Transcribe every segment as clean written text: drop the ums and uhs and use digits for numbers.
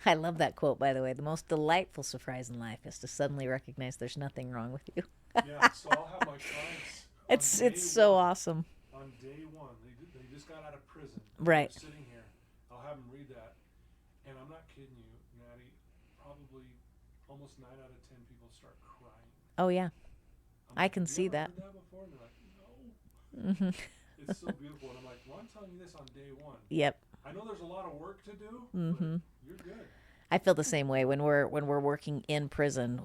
I love that quote, by the way. The most delightful surprise in life is to suddenly recognize there's nothing wrong with you. Yeah, so I'll have my clients on It's day so one. awesome. On day one, they just got out of prison and they're Right. sitting here. I'll have them read that, and I'm not kidding you, Natty. Probably almost 9 out of 10 people start crying. Oh, yeah. I'm I like, can have you see ever that. heard that before? And they're like, no. Hmm. It's so beautiful. And I'm like, well, I'm telling you this on day one. Yep. I know there's a lot of work to do, but Hmm. you're good. I feel the same way when we're working in prison,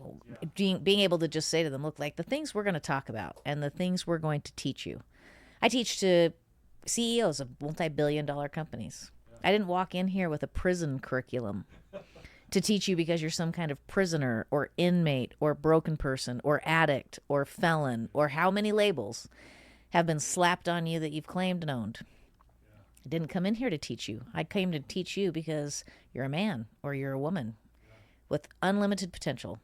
Yeah. being able to just say to them, look, like the things we're going to talk about and the things we're going to teach you. I teach to CEOs of multi-billion-dollar companies. I didn't walk in here with a prison curriculum to teach you because you're some kind of prisoner or inmate or broken person or addict or felon or how many labels have been slapped on you that you've claimed and owned. Yeah. I didn't come in here to teach you. I came to teach you because you're a man or you're a woman Yeah. with unlimited potential.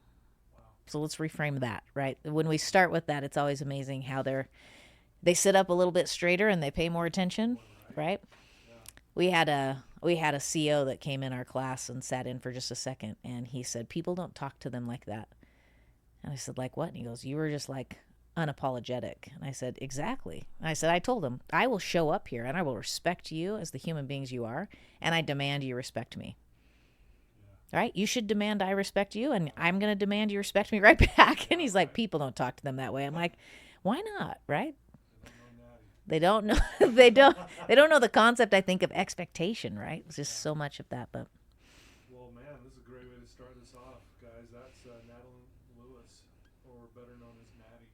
Wow. So let's reframe that, right? When we start with that, it's always amazing how they sit up a little bit straighter and they pay more attention, Boy, right? right? Yeah. We had a CO that came in our class and sat in for just a second, and he said, people don't talk to them like that. And I said, like what? And he goes, you were just like unapologetic. And I said, exactly. And I said, I told him, I will show up here and I will respect you as the human beings you are, and I demand you respect me. Yeah. Right? You should demand I respect you, and I'm going to demand you respect me right back. And he's like, Right. people don't talk to them that way. I'm like, why not? Right? They don't know Natty. They don't know. They don't know the concept. I think of expectation. Right? It's just Yeah. so much of that. But Well, man, this is a great way to start this off, guys. That's Natalyn Lewis, or better known as Natty.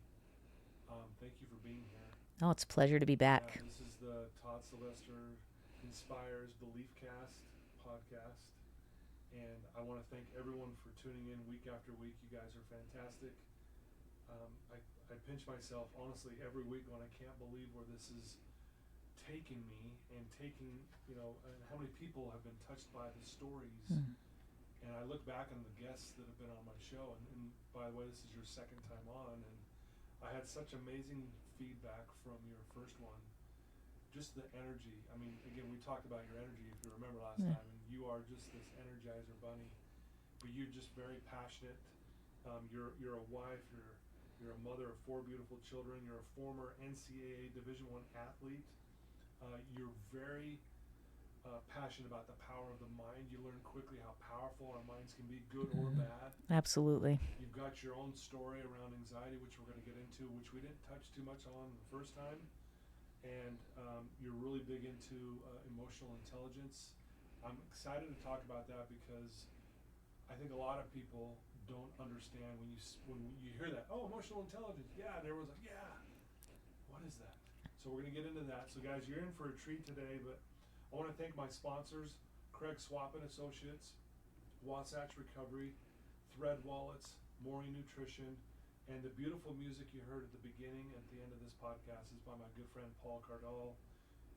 Thank you for being here. oh, it's a pleasure to be Yeah, back. this is the Todd Sylvester Inspires Beliefcast podcast. And I want to thank everyone for tuning in week after week. You guys are fantastic. I pinch myself, honestly, every week when I can't believe where this is taking me and taking, and how many people have been touched by the stories. Mm. And I look back on the guests that have been on my show, and by the way, this is your second time on, and I had such amazing feedback from your first one. Just the energy. I mean, again, we talked about your energy, if you remember last Yeah. time, and you are just this energizer bunny. But you're just very passionate. You're a wife. You're a mother of 4 beautiful children. You're a former NCAA Division I athlete. You're very passionate about the power of the mind. You learn quickly how powerful our minds can be, good or bad. Absolutely. You've got your own story around anxiety, which we're going to get into, which we didn't touch too much on the first time. And you're really big into emotional intelligence. I'm excited to talk about that because I think a lot of people don't understand when you hear that. Oh, emotional intelligence. Yeah, and everyone's like, yeah. What is that? So we're going to get into that. So guys, you're in for a treat today. But I want to thank my sponsors: Craig Swap and Associates, Wasatch Recovery, Thread Wallets, Maury Nutrition, and the beautiful music you heard at the beginning, at the end of this podcast, is by my good friend Paul Cardall.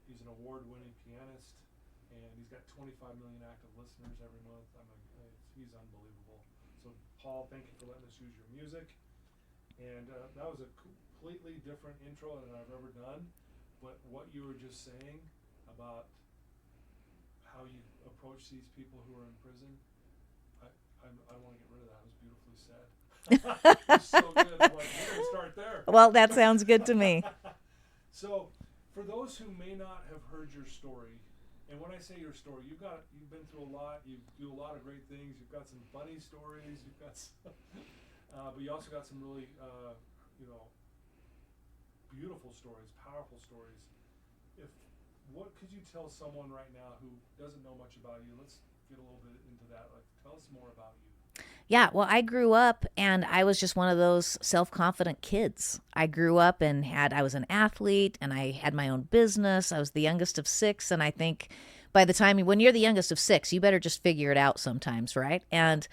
He's an award-winning pianist, and he's got 25 million active listeners every month. He's unbelievable. So, Paul, thank you for letting us use your music. And that was a completely different intro than I've ever done. But what you were just saying about how you approach these people who are in prison, I want to get rid of that. It was beautifully said. It's so good. I'm like, we're going to start there. Well, that sounds good to me. So, for those who may not have heard your story, and when I say your story, you've been through a lot. You do a lot of great things. You've got some funny stories. You've got, but you also got some really, beautiful stories, powerful stories. What could you tell someone right now who doesn't know much about you? Let's get a little bit into that. Like, tell us more about you. Yeah, well, I grew up and I was just one of those self-confident kids. I grew up and I was an athlete and I had my own business. I was the youngest of 6, and I think by the time when you're the youngest of 6, you better just figure it out sometimes, right? And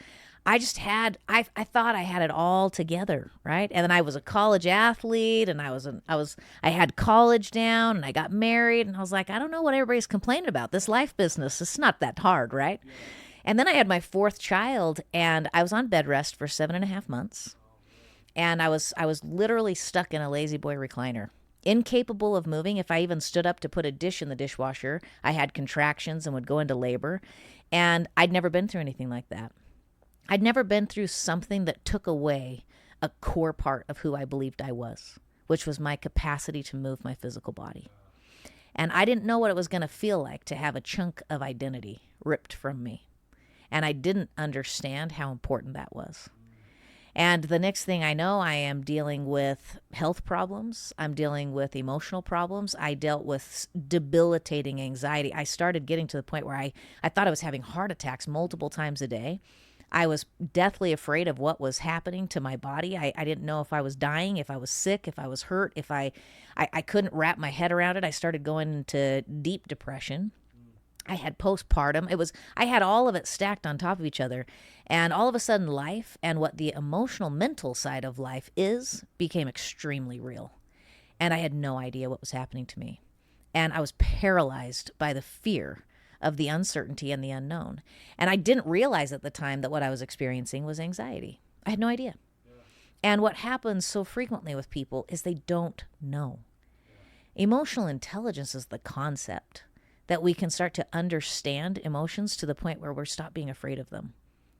I thought I had it all together, right? And then I was a college athlete, and I had college down, and I got married, and I was like, I don't know what everybody's complaining about. This life business, it's not that hard, right? Yeah. And then I had my 4th child, and I was on bed rest for 7.5 months. And I was literally stuck in a lazy boy recliner, incapable of moving. If I even stood up to put a dish in the dishwasher, I had contractions and would go into labor. And I'd never been through anything like that. I'd never been through something that took away a core part of who I believed I was, which was my capacity to move my physical body. And I didn't know what it was going to feel like to have a chunk of identity ripped from me. And I didn't understand how important that was. And the next thing I know, I am dealing with health problems. I'm dealing with emotional problems. I dealt with debilitating anxiety. I started getting to the point where I thought I was having heart attacks multiple times a day. I was deathly afraid of what was happening to my body. I didn't know if I was dying, if I was sick, if I was hurt, if I couldn't wrap my head around it. I started going into deep depression. I had postpartum. I had all of it stacked on top of each other. And all of a sudden life and what the emotional, mental side of life is became extremely real. And I had no idea what was happening to me. And I was paralyzed by the fear of the uncertainty and the unknown. And I didn't realize at the time that what I was experiencing was anxiety. I had no idea. Yeah. And what happens so frequently with people is they don't know. Yeah. Emotional intelligence is the concept that we can start to understand emotions to the point where we're stop being afraid of them.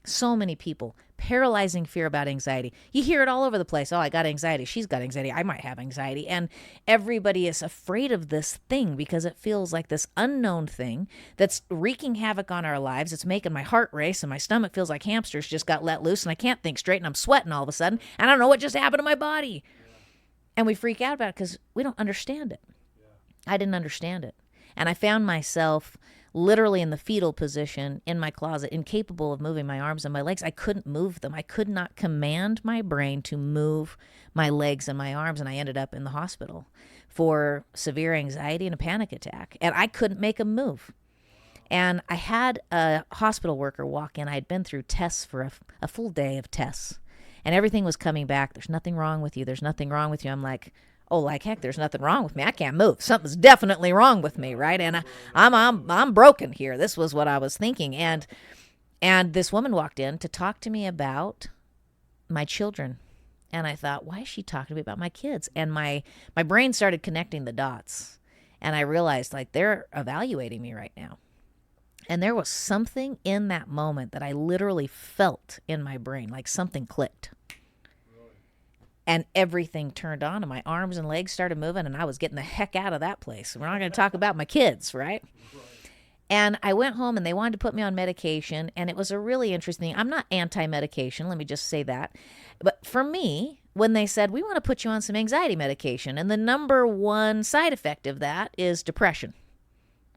So many people, paralyzing fear about anxiety. You hear it all over the place. Oh, I got anxiety. She's got anxiety. I might have anxiety. And everybody is afraid of this thing because it feels like this unknown thing that's wreaking havoc on our lives. It's making my heart race and my stomach feels like hamsters just got let loose and I can't think straight and I'm sweating all of a sudden and I don't know what just happened to my body. Yeah. And we freak out about it because we don't understand it. Yeah. I didn't understand it. And I found myself literally in the fetal position in my closet, incapable of moving my arms and my legs. I couldn't move them. I could not command my brain to move my legs and my arms. And I ended up in the hospital for severe anxiety and a panic attack. And I couldn't make a move. And I had a hospital worker walk in. I had been through tests for a full day of tests. And everything was coming back. There's nothing wrong with you. There's nothing wrong with you. I'm like, oh, like heck, there's nothing wrong with me. I can't move. Something's definitely wrong with me, right? And I'm broken here. This was what I was thinking. And this woman walked in to talk to me about my children. And I thought, why is she talking to me about my kids? And my brain started connecting the dots. And I realized, like, they're evaluating me right now. And there was something in that moment that I literally felt in my brain, like something clicked. And everything turned on and my arms and legs started moving and I was getting the heck out of that place. We're not going to talk about my kids, right? And I went home and they wanted to put me on medication. And it was a really interesting, I'm not anti-medication, let me just say that. But for me, when they said, we want to put you on some anxiety medication, and the number one side effect of that is depression.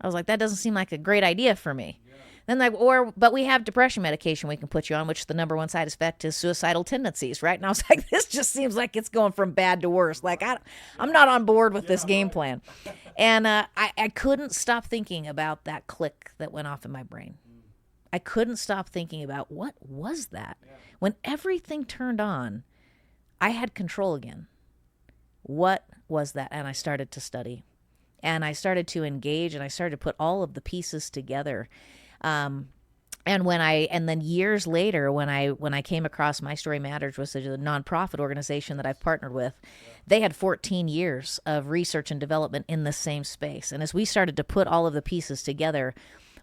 I was like, that doesn't seem like a great idea for me. Yeah. Then but we have depression medication we can put you on, which the number one side effect is suicidal tendencies, right? And I was like, this just seems like it's going from bad to worse. Like, I'm not on board with this game plan. And I couldn't stop thinking about that click that went off in my brain. I couldn't stop thinking about what was that? Yeah. When everything turned on, I had control again. What was that? And I started to study. And I started to engage and I started to put all of the pieces together. And then years later, when I came across My Story Matters, which is a nonprofit organization that I've partnered with, they had 14 years of research and development in the same space. And as we started to put all of the pieces together,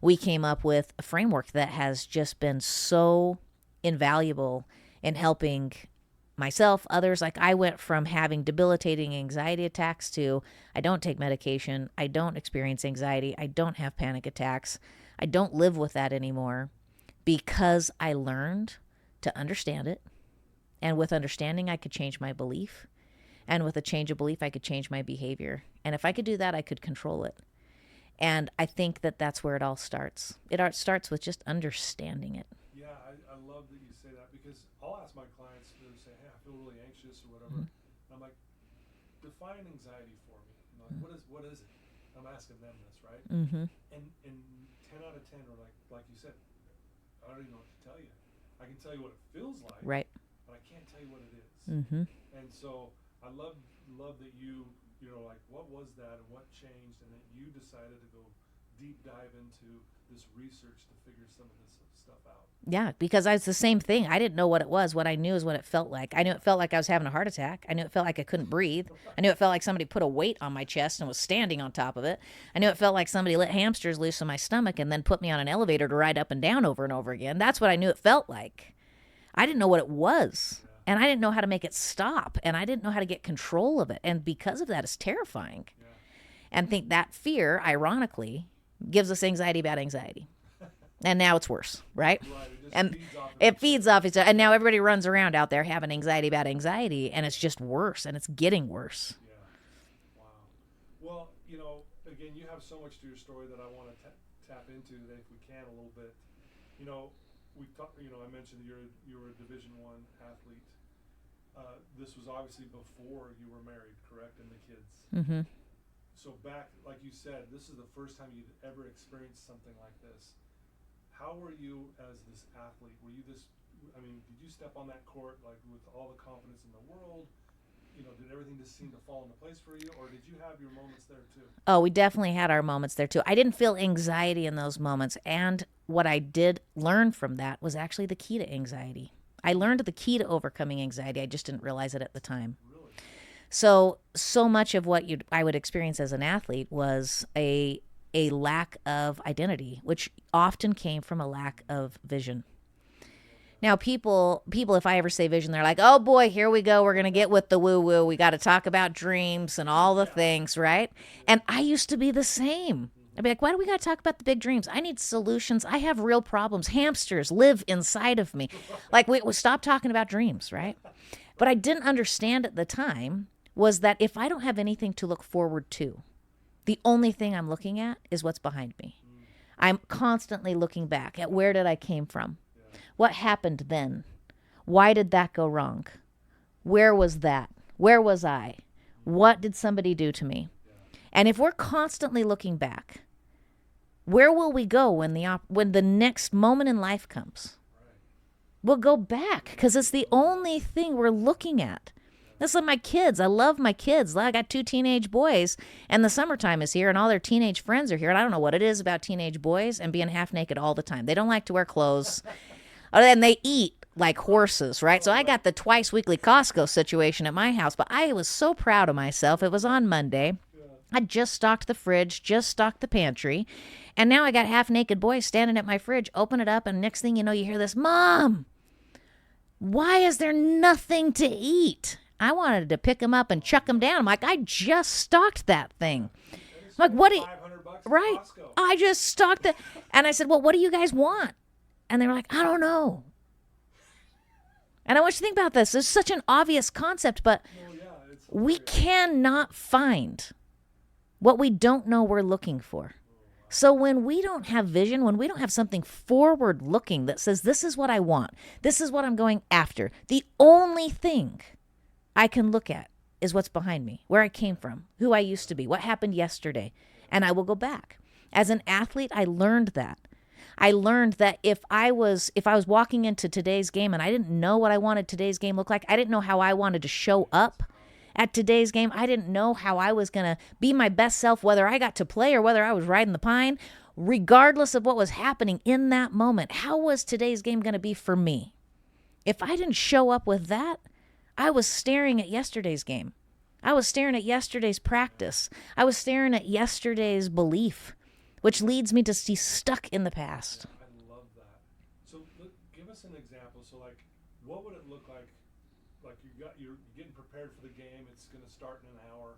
we came up with a framework that has just been so invaluable in helping myself, others. Like, I went from having debilitating anxiety attacks to I don't take medication, I don't experience anxiety, I don't have panic attacks, I don't live with that anymore because I learned to understand it. And with understanding, I could change my belief. And with a change of belief, I could change my behavior. And if I could do that, I could control it. And I think that that's where it all starts. It starts with just understanding it. Yeah, I love that you say that, because I'll ask my clients who say, hey, I feel really anxious or whatever. Mm-hmm. And I'm like, define anxiety for me. I'm like, mm-hmm. what is it? I'm asking them this, right? Mm-hmm. And 10 out of 10 are like you said, I don't even know what to tell you. I can tell you what it feels like, right? But I can't tell you what it is. Mm-hmm. And so I love that you know, like, what was that and what changed, and that you decided to go deep dive into this research to figure some of this stuff out. Yeah, because it's the same thing. I didn't know what it was. What I knew is what it felt like. I knew it felt like I was having a heart attack. I knew it felt like I couldn't breathe. I knew it felt like somebody put a weight on my chest and was standing on top of it. I knew it felt like somebody let hamsters loose in my stomach and then put me on an elevator to ride up and down over and over again. That's what I knew it felt like. I didn't know what it was. And I didn't know how to make it stop. And I didn't know how to get control of it. And because of that, it's terrifying. Yeah. And think that fear, ironically, gives us anxiety about anxiety. And now it's worse, right? And it feeds off each other. And now everybody runs around out there having anxiety about anxiety, and it's just worse, and it's getting worse. Yeah. Wow. Well, you know, again, you have so much to your story that I want to tap into today, if we can, a little bit. You know, I mentioned you were a Division I athlete. This was obviously before you were married, correct, and the kids. Mm-hmm. So back, like you said, this is the first time you'd ever experienced something like this. How were you as this athlete? Were you this, did you step on that court like with all the confidence in the world? You know, did everything just seem to fall into place for you, or did you have your moments there too? Oh, we definitely had our moments there too. I didn't feel anxiety in those moments. And what I did learn from that was actually the key to anxiety. I learned the key to overcoming anxiety. I just didn't realize it at the time. Really? So much of what I would experience as an athlete was a lack of identity, which often came from a lack of vision. Now, people, if I ever say vision, they're like, oh boy, here we go. We're going to get with the woo-woo. We got to talk about dreams and all the things, right? And I used to be the same. I'd be like, why do we got to talk about the big dreams? I need solutions. I have real problems. Hamsters live inside of me. Like, we stop talking about dreams, right? But I didn't understand at the time was that if I don't have anything to look forward to, the only thing I'm looking at is what's behind me. I'm constantly looking back at where did I came from? What happened then? Why did that go wrong? Where was that? Where was I? What did somebody do to me? And if we're constantly looking back, where will we go when the next moment in life comes? We'll go back because it's the only thing we're looking at. That's like my kids. I love my kids. I got 2 teenage boys, and the summertime is here, and all their teenage friends are here. And I don't know what it is about teenage boys and being half naked all the time. They don't like to wear clothes. And they eat like horses, right? So I got the twice weekly Costco situation at my house, but I was so proud of myself. It was on Monday. I just stocked the fridge, just stocked the pantry, and now I got half naked boys standing at my fridge. Open it up, and next thing you know, you hear this, Mom, why is there nothing to eat? I wanted to pick them up and chuck them down. I'm like, I just stocked that thing. I'm like, what do you, right? I just stocked it. And I said, well, what do you guys want? And they were like, I don't know. And I want you to think about this. It's such an obvious concept, but we cannot find what we don't know we're looking for. So when we don't have vision, when we don't have something forward looking that says, this is what I want, this is what I'm going after, the only thing I can look at is what's behind me, where I came from, who I used to be, what happened yesterday, and I will go back. As an athlete, I learned that. I learned that if I was walking into today's game and I didn't know what I wanted today's game look like, I didn't know how I wanted to show up at today's game, I didn't know how I was going to be my best self, whether I got to play or whether I was riding the pine, regardless of what was happening in that moment, how was today's game going to be for me? If I didn't show up with that, I was staring at yesterday's game. I was staring at yesterday's practice. I was staring at yesterday's belief, which leads me to be stuck in the past. I love that. So give us an example. So like, what would it look like? Like you're getting prepared for the game. It's going to start in an hour.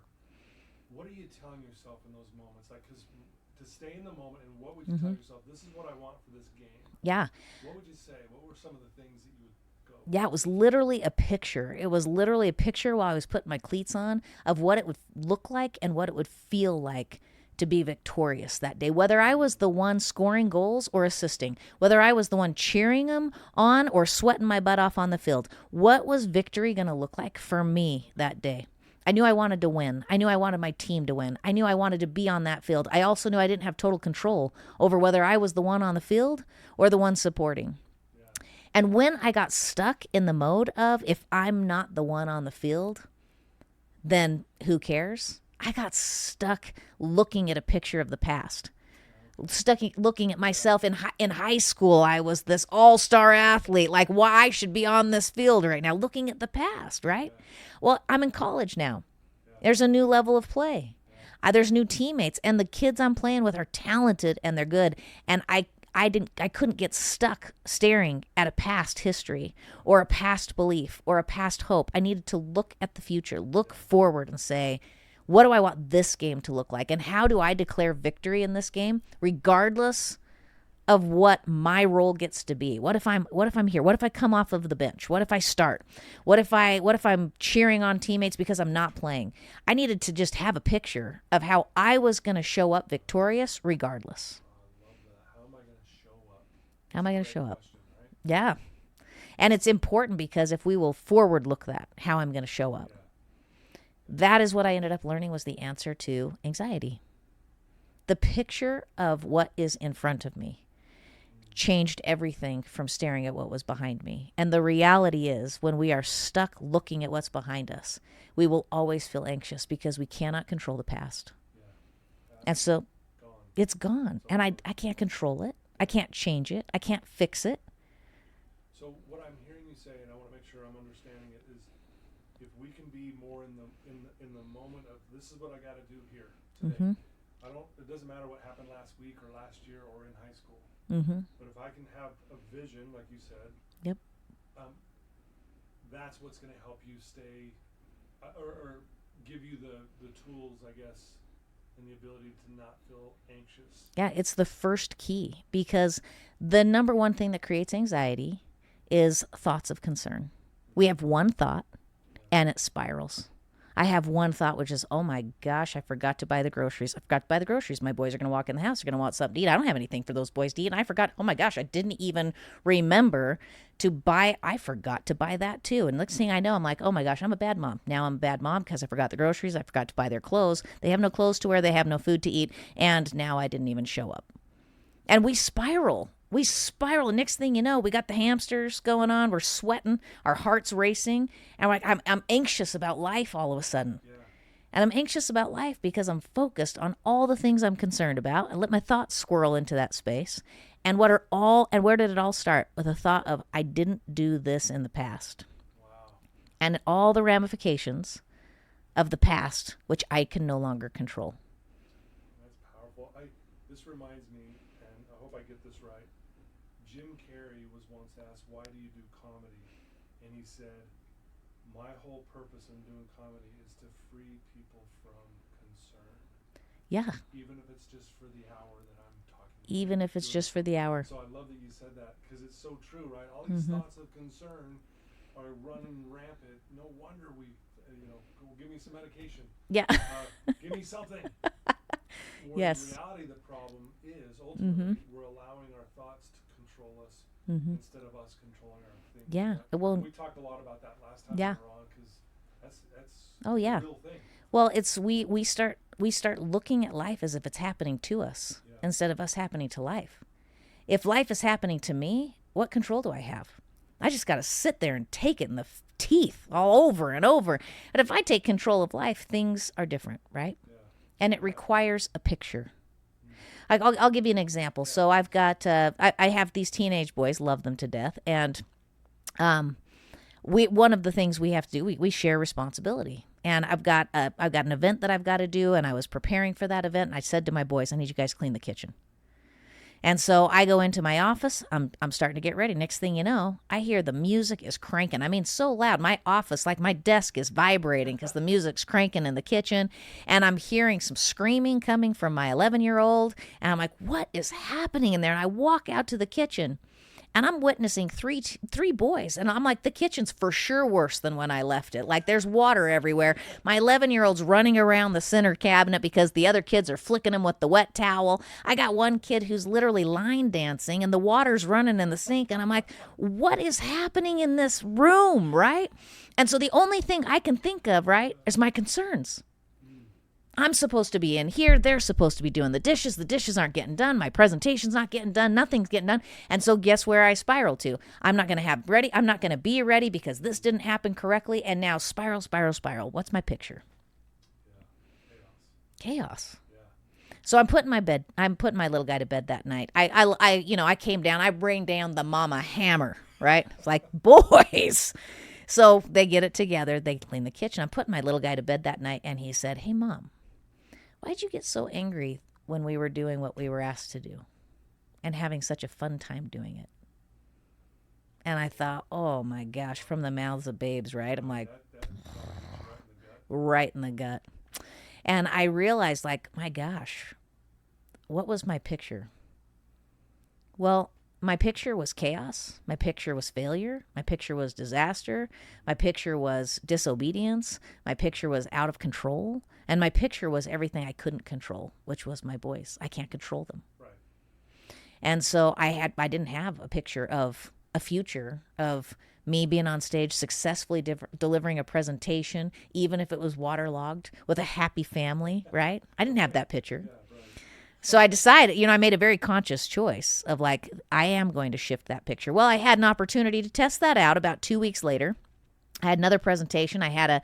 What are you telling yourself in those moments? Like, because to stay in the moment, and what would you tell yourself? This is what I want for this game. Yeah. What would you say? What were some of the things that you would go? Yeah, it was literally a picture. It was literally a picture while I was putting my cleats on of what it would look like and what it would feel like to be victorious that day, whether I was the one scoring goals or assisting, whether I was the one cheering them on or sweating my butt off on the field. What was victory going to look like for me that day? I knew I wanted to win. I knew I wanted my team to win. I knew I wanted to be on that field. I also knew I didn't have total control over whether I was the one on the field or the one supporting. Yeah. And when I got stuck in the mode of, if I'm not the one on the field, then who cares? I got stuck looking at a picture of the past. looking at myself in high school. I was this all-star athlete. Like, why I should be on this field right now, looking at the past, right? Well, I'm in college now. There's a new level of play. There's new teammates, and the kids I'm playing with are talented and they're good. And I couldn't get stuck staring at a past history or a past belief or a past hope. I needed to look at the future, look forward and say, what do I want this game to look like? And how do I declare victory in this game, regardless of what my role gets to be? What if I'm here? What if I come off of the bench? What if I start? What if I'm cheering on teammates because I'm not playing? I needed to just have a picture of how I was going to show up victorious regardless. I love that. How am I going to show up? How am I going to show up? Question, right? Yeah. And it's important because if we will forward look that, how I'm going to show up. That is what I ended up learning was the answer to anxiety. The picture of what is in front of me changed everything from staring at what was behind me. And the reality is, when we are stuck looking at what's behind us, we will always feel anxious because we cannot control the past. And so it's gone. And I can't control it. I can't change it. I can't fix it. So what I'm hearing you say, and I want to make sure I'm understanding it, is if we can be more in the moment of this is what I got to do here today. It doesn't matter what happened last week or last year or in high school. But if I can have a vision, like you said, that's what's going to help you stay or give you the tools, I guess, and the ability to not feel anxious. Yeah, it's the first key, because the number one thing that creates anxiety is thoughts of concern. We have one thought and it spirals. I have one thought, which is, oh my gosh, I forgot to buy the groceries. I forgot to buy the groceries. My boys are going to walk in the house. They're going to want something to eat. I don't have anything for those boys to eat. And I forgot, oh my gosh, I didn't even remember to buy. I forgot to buy that too. And next thing I know, I'm like, oh my gosh, I'm a bad mom. Now I'm a bad mom because I forgot the groceries. I forgot to buy their clothes. They have no clothes to wear. They have no food to eat. And now I didn't even show up. And we spiral. And next thing you know, we got the hamsters going on. We're sweating. Our heart's racing. And I'm anxious about life all of a sudden. Yeah. And I'm anxious about life because I'm focused on all the things I'm concerned about. I let my thoughts swirl into that space. And where did it all start? With a thought of, I didn't do this in the past. Wow. And all the ramifications of the past, which I can no longer control. That's powerful. This reminds me, and I hope I get this right. Jim Carrey was once asked, why do you do comedy? And he said, my whole purpose in doing comedy is to free people from concern. Yeah. Even if it's just for the hour that I'm talking. Even if it's just for the hour. So I love that you said that, because it's so true, right? All these thoughts of concern are running rampant. No wonder give me some medication. Yeah. Give me something. Yes. In reality, the problem is ultimately we're allowing our thoughts to control us instead of us controlling our things. Yeah. Well, we talked a lot about that last time yeah. we were on, because that's oh yeah. a real thing. Well, it's we start looking at life as if it's happening to us instead of us happening to life. If life is happening to me, what control do I have? I just got to sit there and take it in the teeth all over and over. And if I take control of life, things are different, right? Yeah. And it requires a picture. I'll give you an example. So I've got I have these teenage boys, love them to death, and one of the things we have to do, we share responsibility. And I've got an event that I've got to do, and I was preparing for that event, and I said to my boys, I need you guys to clean the kitchen. And so I go into my office. I'm starting to get ready. Next thing you know, I hear the music is cranking. I mean, so loud. My office, like my desk is vibrating because the music's cranking in the kitchen. And I'm hearing some screaming coming from my 11-year-old. And I'm like, what is happening in there? And I walk out to the kitchen, and I'm witnessing three boys. And I'm like, the kitchen's for sure worse than when I left it. Like, there's water everywhere. My 11-year-old's running around the center cabinet because the other kids are flicking him with the wet towel. I got one kid who's literally line dancing, and the water's running in the sink. And I'm like, what is happening in this room, right? And so the only thing I can think of, right, is my concerns. I'm supposed to be in here. They're supposed to be doing the dishes. The dishes aren't getting done. My presentation's not getting done. Nothing's getting done. And so guess where I spiral to? I'm not going to have ready. I'm not going to be ready because this didn't happen correctly. And now spiral. What's my picture? Yeah. Chaos. Yeah. So I'm putting my little guy to bed that night. I came down, I bring down the mama hammer, right? It's like, boys. So they get it together. They clean the kitchen. I'm putting my little guy to bed that night. And he said, hey, Mom, why'd you get so angry when we were doing what we were asked to do and having such a fun time doing it? And I thought, oh my gosh, from the mouths of babes, right? I'm like, right in the gut. And I realized, like, my gosh, what was my picture? Well, my picture was chaos. My picture was failure. My picture was disaster. My picture was disobedience. My picture was out of control. And my picture was everything I couldn't control, which was my boys. I can't control them. Right. And so I didn't have a picture of a future of me being on stage successfully delivering a presentation, even if it was waterlogged, with a happy family, right? I didn't have that picture. So I decided, I made a very conscious choice of like, I am going to shift that picture. Well, I had an opportunity to test that out about 2 weeks later. I had another presentation I had to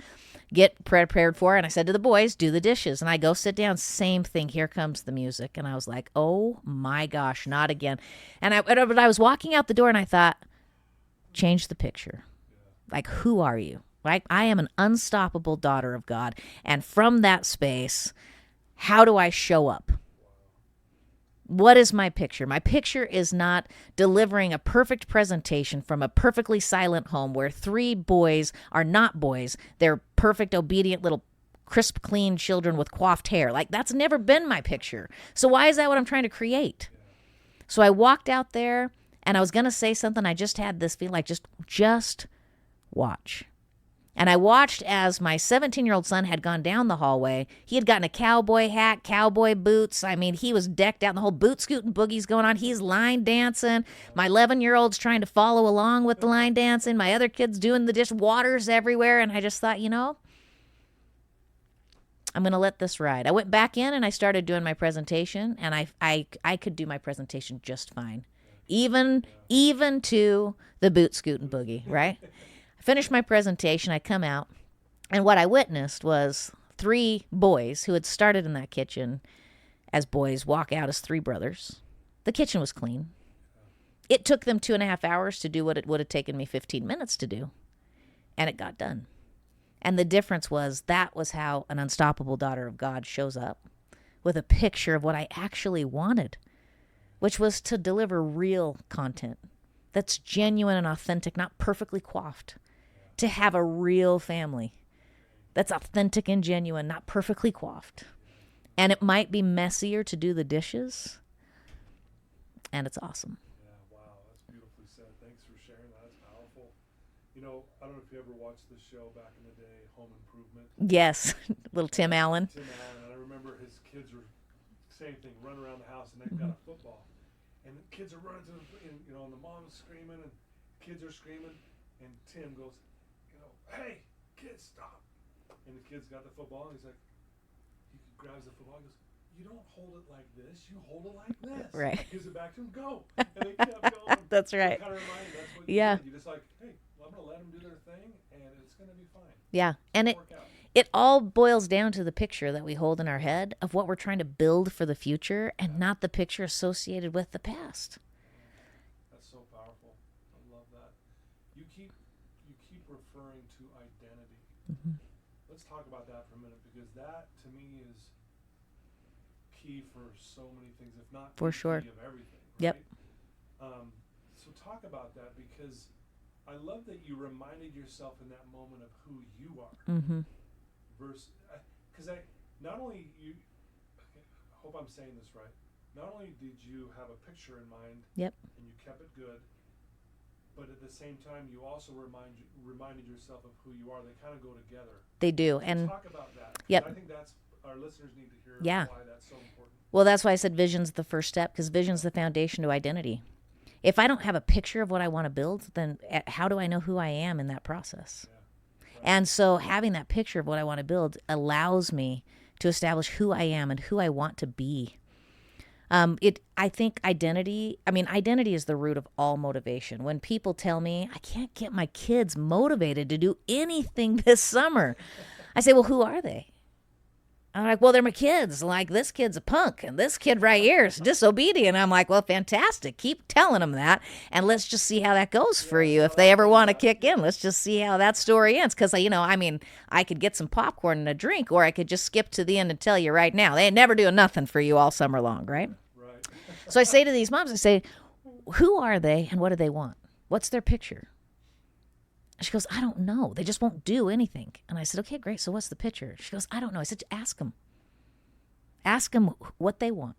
get prepared for, and I said to the boys, do the dishes. And I go sit down, same thing, here comes the music. And I was like, oh my gosh, not again. And I was walking out the door and I thought, change the picture. Like, who are you? Like, I am an unstoppable daughter of God. And from that space, how do I show up? What is my picture? My picture is not delivering a perfect presentation from a perfectly silent home where 3 boys are not boys. They're perfect, obedient little crisp, clean children with coiffed hair. Like, that's never been my picture. So why is that what I'm trying to create? So I walked out there and I was going to say something. I just had this feeling like just watch. And I watched as my 17-year-old son had gone down the hallway. He had gotten a cowboy hat, cowboy boots. I mean, he was decked out, and the whole boot scooting boogie's going on. He's line dancing. My 11-year-old's trying to follow along with the line dancing. My other kid's doing the dish. Water's everywhere. And I just thought, I'm going to let this ride. I went back in and I started doing my presentation, and I could do my presentation just fine. Even to the boot scooting boogie, right? I finished my presentation, I come out, and what I witnessed was 3 boys who had started in that kitchen as boys walk out as 3 brothers. The kitchen was clean. It took them 2.5 hours to do what it would have taken me 15 minutes to do, and it got done. And the difference was that was how an unstoppable daughter of God shows up, with a picture of what I actually wanted, which was to deliver real content that's genuine and authentic, not perfectly coiffed. To have a real family that's authentic and genuine, not perfectly coiffed. And it might be messier to do the dishes, and it's awesome. Yeah, wow, that's beautifully said. Thanks for sharing that. That's powerful. I don't know if you ever watched the show back in the day, Home Improvement. Yes, little Tim Allen. Tim Allen, and I remember his kids were same thing, running around the house, and they've got a football, and the kids are running to and the mom's screaming, and kids are screaming, and Tim goes, hey, kids, stop. And the kid's got the football, and he's like, he grabs the football and goes, you don't hold it like this, you hold it like this. Right. Gives it back to him, go. And they kept going. That's right. Kind of reminded, that's what you just like, hey, I'm going to let them do their thing, and it's going to be fine. Yeah, and it all boils down to the picture that we hold in our head of what we're trying to build for the future, and not the picture associated with the past. That's so powerful. I love that. You keep referring to identity. Mm-hmm. Let's talk about that for a minute, because that to me is key for so many things, if not for sure, key of everything. Right? Yep. So talk about that, because I love that you reminded yourself in that moment of who you are. Mm-hmm. Versus, because not only you, I hope I'm saying this right. Not only did you have a picture in mind, yep, and you kept it good, but at the same time, you also reminded yourself of who you are. They kind of go together. They do. So and talk about that. Yep. I think that's our listeners need to hear why that's so important. Well, that's why I said vision's the first step, because vision's the foundation to identity. If I don't have a picture of what I want to build, then how do I know who I am in that process? Yeah. Right. And so having that picture of what I want to build allows me to establish who I am and who I want to be. I think identity is the root of all motivation. When people tell me, I can't get my kids motivated to do anything this summer, I say, well, who are they? I'm like, well, they're my kids. Like, this kid's a punk, and this kid right here is disobedient. I'm like, well, fantastic. Keep telling them that, and let's just see how that goes for you. If they ever want to kick in, let's just see how that story ends. Because, I mean, I could get some popcorn and a drink, or I could just skip to the end and tell you right now. They ain't never doing nothing for you all summer long, right? Right. So I say to these moms, I say, who are they, and what do they want? What's their picture? She goes, I don't know. They just won't do anything. And I said, okay, great. So what's the picture? She goes, I don't know. I said, ask them. Ask them what they want.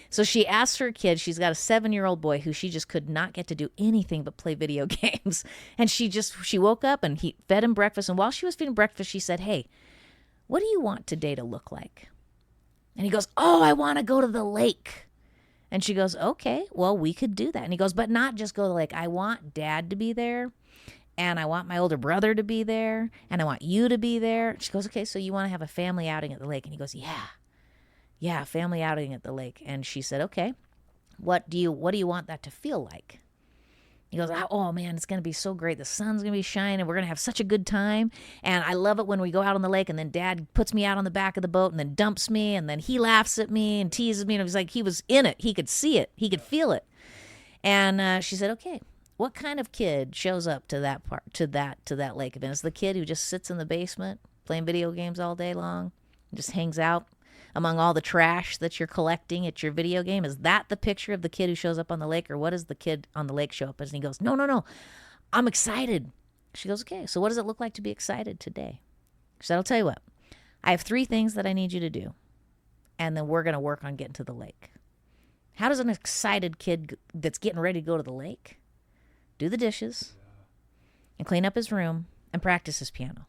So she asked her kid, she's got a 7-year-old boy who she just could not get to do anything but play video games. And she woke up and he fed him breakfast. And while she was feeding breakfast, she said, hey, what do you want today to look like? And he goes, oh, I want to go to the lake. And she goes, okay, well, we could do that. And he goes, but not just go to the lake. I want Dad to be there. And I want my older brother to be there. And I want you to be there. She goes, okay, so you want to have a family outing at the lake? And he goes, yeah, family outing at the lake. And she said, okay, what do you want that to feel like? He goes, oh man, it's going to be so great. The sun's going to be shining. We're going to have such a good time. And I love it when we go out on the lake and then Dad puts me out on the back of the boat and then dumps me. And then he laughs at me and teases me. And it was like he was in it. He could see it. He could feel it. And she said, okay, what kind of kid shows up to that lake event? Is the kid who just sits in the basement playing video games all day long and just hangs out among all the trash that you're collecting at your video game? Is that the picture of the kid who shows up on the lake, or what does the kid on the lake show up as? And he goes, no, I'm excited. She goes, okay, so what does it look like to be excited today? She said, I'll tell you what, I have 3 things that I need you to do, and then we're going to work on getting to the lake. How does an excited kid that's getting ready to go to the lake do the dishes and clean up his room and practice his piano?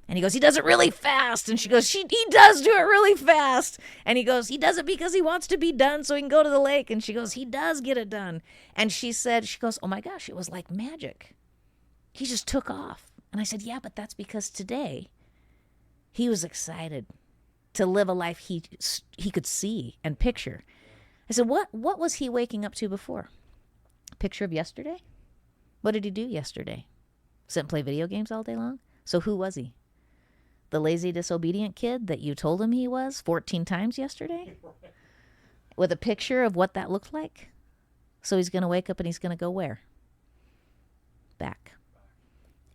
And he goes, he does it really fast. And she goes, he does do it really fast. And he goes, he does it because he wants to be done so he can go to the lake. And she goes, he does get it done. And she goes, oh my gosh, it was like magic. He just took off. And I said, yeah, but that's because today he was excited to live a life he could see and picture. I said, what was he waking up to before? A picture of yesterday? What did he do yesterday? Sit and play video games all day long? So who was he? The lazy, disobedient kid that you told him he was 14 times yesterday? With a picture of what that looked like? So he's going to wake up and he's going to go where? Back.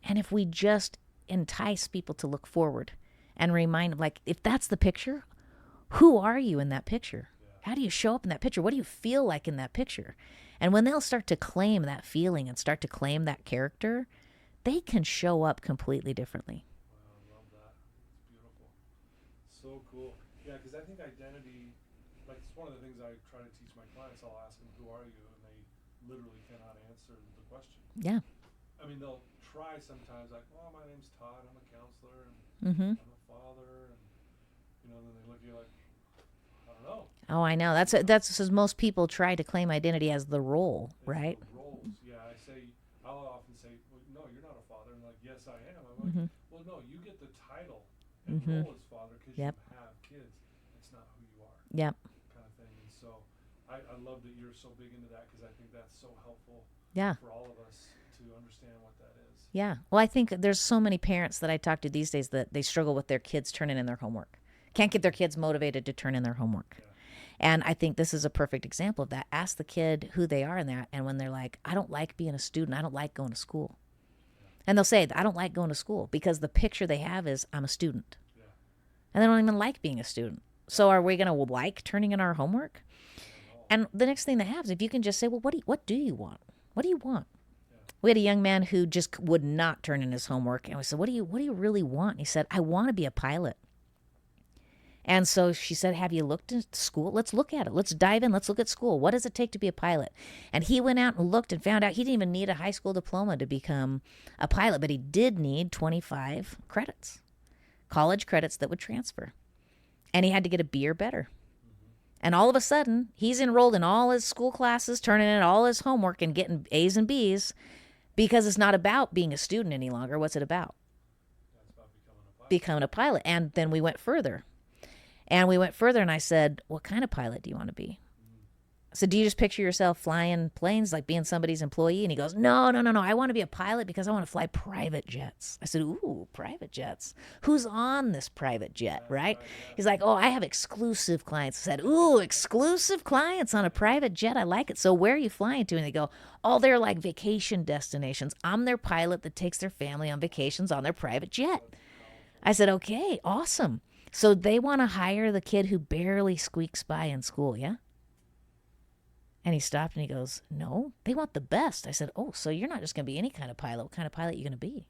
And if we just entice people to look forward and remind them, like, if that's the picture, who are you in that picture? How do you show up in that picture? What do you feel like in that picture? And when they'll start to claim that feeling and start to claim that character, they can show up completely differently. So cool. Yeah, because I think identity, like, it's one of the things I try to teach my clients. I'll ask them, who are you? And they literally cannot answer the question. Yeah. I mean, they'll try sometimes, like, oh, my name's Todd. I'm a counselor, and I'm a father. And, then they look at you like, I don't know. Oh, I know. That's because most people try to claim identity as the role, right? The roles. Yeah, I'll often say, well, no, you're not a father. And like, yes, I am. I'm like, well, no, you get the title and role as father because you have kids. It's not who you are. Yep. Kind of thing. And so I love that you're so big into that, because I think that's so helpful for all of us to understand what that is. Yeah. Well, I think there's so many parents that I talk to these days that they struggle with their kids turning in their homework. Can't get their kids motivated to turn in their homework. Yeah. And I think this is a perfect example of that. Ask the kid who they are in that. And when they're like, I don't like being a student, I don't like going to school. And they'll say, I don't like going to school, because the picture they have is, I'm a student. Yeah. And they don't even like being a student. So are we going to like turning in our homework? And the next thing they have is, if you can just say, well, what do you want? What do you want? Yeah. We had a young man who just would not turn in his homework. And we said, what do you really want? And he said, I want to be a pilot. And so she said, have you looked at school? Let's look at it. Let's dive in. Let's look at school. What does it take to be a pilot? And he went out and looked and found out he didn't even need a high school diploma to become a pilot, but he did need 25 credits, college credits that would transfer. And he had to get a B or better. And all of a sudden, he's enrolled in all his school classes, turning in all his homework and getting A's and B's, because it's not about being a student any longer. What's it about? That's about becoming a pilot. And then we went further. And I said, what kind of pilot do you want to be? I said, do you just picture yourself flying planes, like being somebody's employee? And he goes, no, no, no, no. I want to be a pilot because I want to fly private jets. I said, ooh, private jets. Who's on this private jet, right? He's like, oh, I have exclusive clients. I said, ooh, exclusive clients on a private jet. I like it. So where are you flying to? And they go, oh, they're like vacation destinations. I'm their pilot that takes their family on vacations on their private jet. I said, okay, awesome. So they want to hire the kid who barely squeaks by in school, yeah? And he stopped and he goes, no, they want the best. I said, oh, so you're not just going to be any kind of pilot. What kind of pilot are you going to be?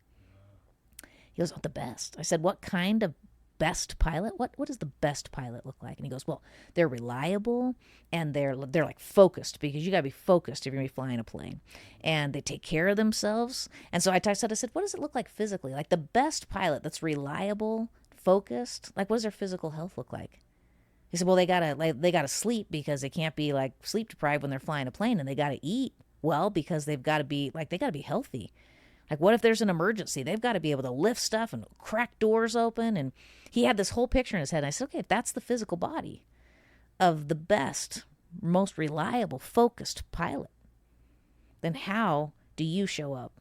He goes, oh, the best. I said, what kind of best pilot? What does the best pilot look like? And he goes, well, they're reliable and they're like focused, because you got to be focused if you're going to be flying a plane. And they take care of themselves. And so I said, what does it look like physically? Like the best pilot that's reliable, focused, like what does their physical health look like? He said, well, they gotta sleep, because they can't be like sleep deprived when they're flying a plane, and they gotta eat well because they gotta be healthy. Like what if there's an emergency? They've got to be able to lift stuff and crack doors open. And he had this whole picture in his head. And I said, okay, if that's the physical body of the best, most reliable, focused pilot, then how do you show up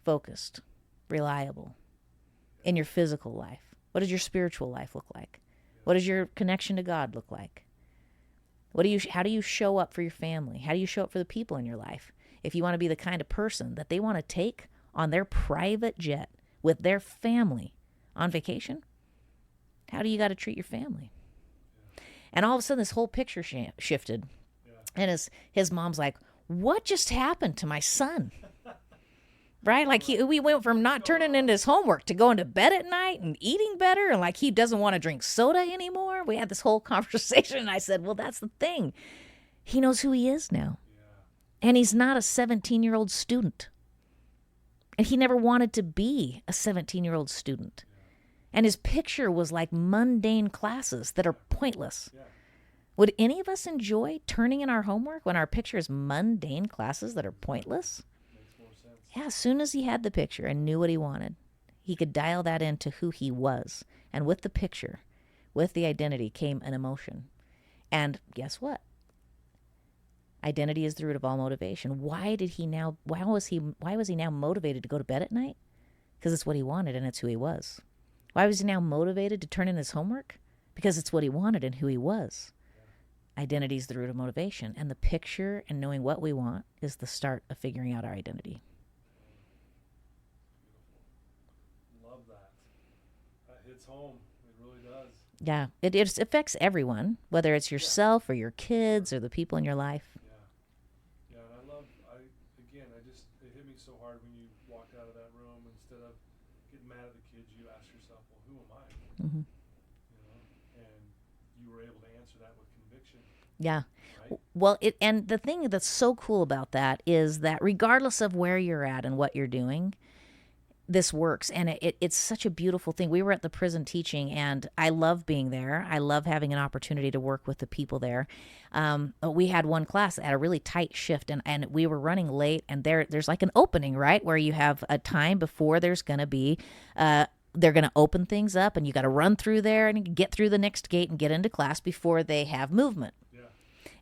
focused, reliable in your physical life? What does your spiritual life look like? What does your connection to God look like? How do you show up for your family? How do you show up for the people in your life? If you want to be the kind of person that they want to take on their private jet with their family on vacation, how do you got to treat your family? Yeah. And all of a sudden this whole picture shifted. Yeah. And his mom's like, what just happened to my son? Right? Like we went from not turning in his homework to going to bed at night and eating better, and like he doesn't want to drink soda anymore. We had this whole conversation, and I said, well, that's the thing. He knows who he is now. Yeah. And he's not a 17-year-old student. And he never wanted to be a 17-year-old student. Yeah. And his picture was like mundane classes that are pointless. Yeah. Would any of us enjoy turning in our homework when our picture is mundane classes that are pointless? Yeah, as soon as he had the picture and knew what he wanted, he could dial that into who he was. And with the picture, with the identity, came an emotion. And guess what? Identity is the root of all motivation. Why was he now motivated to go to bed at night? Because it's what he wanted and it's who he was. Why was he now motivated to turn in his homework? Because it's what he wanted and who he was. Identity is the root of motivation. And the picture and knowing what we want is the start of figuring out our identity. Home. It really does. Yeah, it affects everyone, whether it's yourself or your kids or the people in your life. Yeah, and it hit me so hard when you walked out of that room. Instead of getting mad at the kids, you asked yourself, well, who am I? Mm-hmm. And you were able to answer that with conviction. Yeah. Right? Well, and the thing that's so cool about that is that regardless of where you're at and what you're doing, this works, and it's such a beautiful thing. We were at the prison teaching, and I love being there. I love having an opportunity to work with the people there. We had one class that had a really tight shift, and we were running late, and there's like an opening, right, where you have a time before there's going to be, they're going to open things up, and you got to run through there and get through the next gate and get into class before they have movement. Yeah.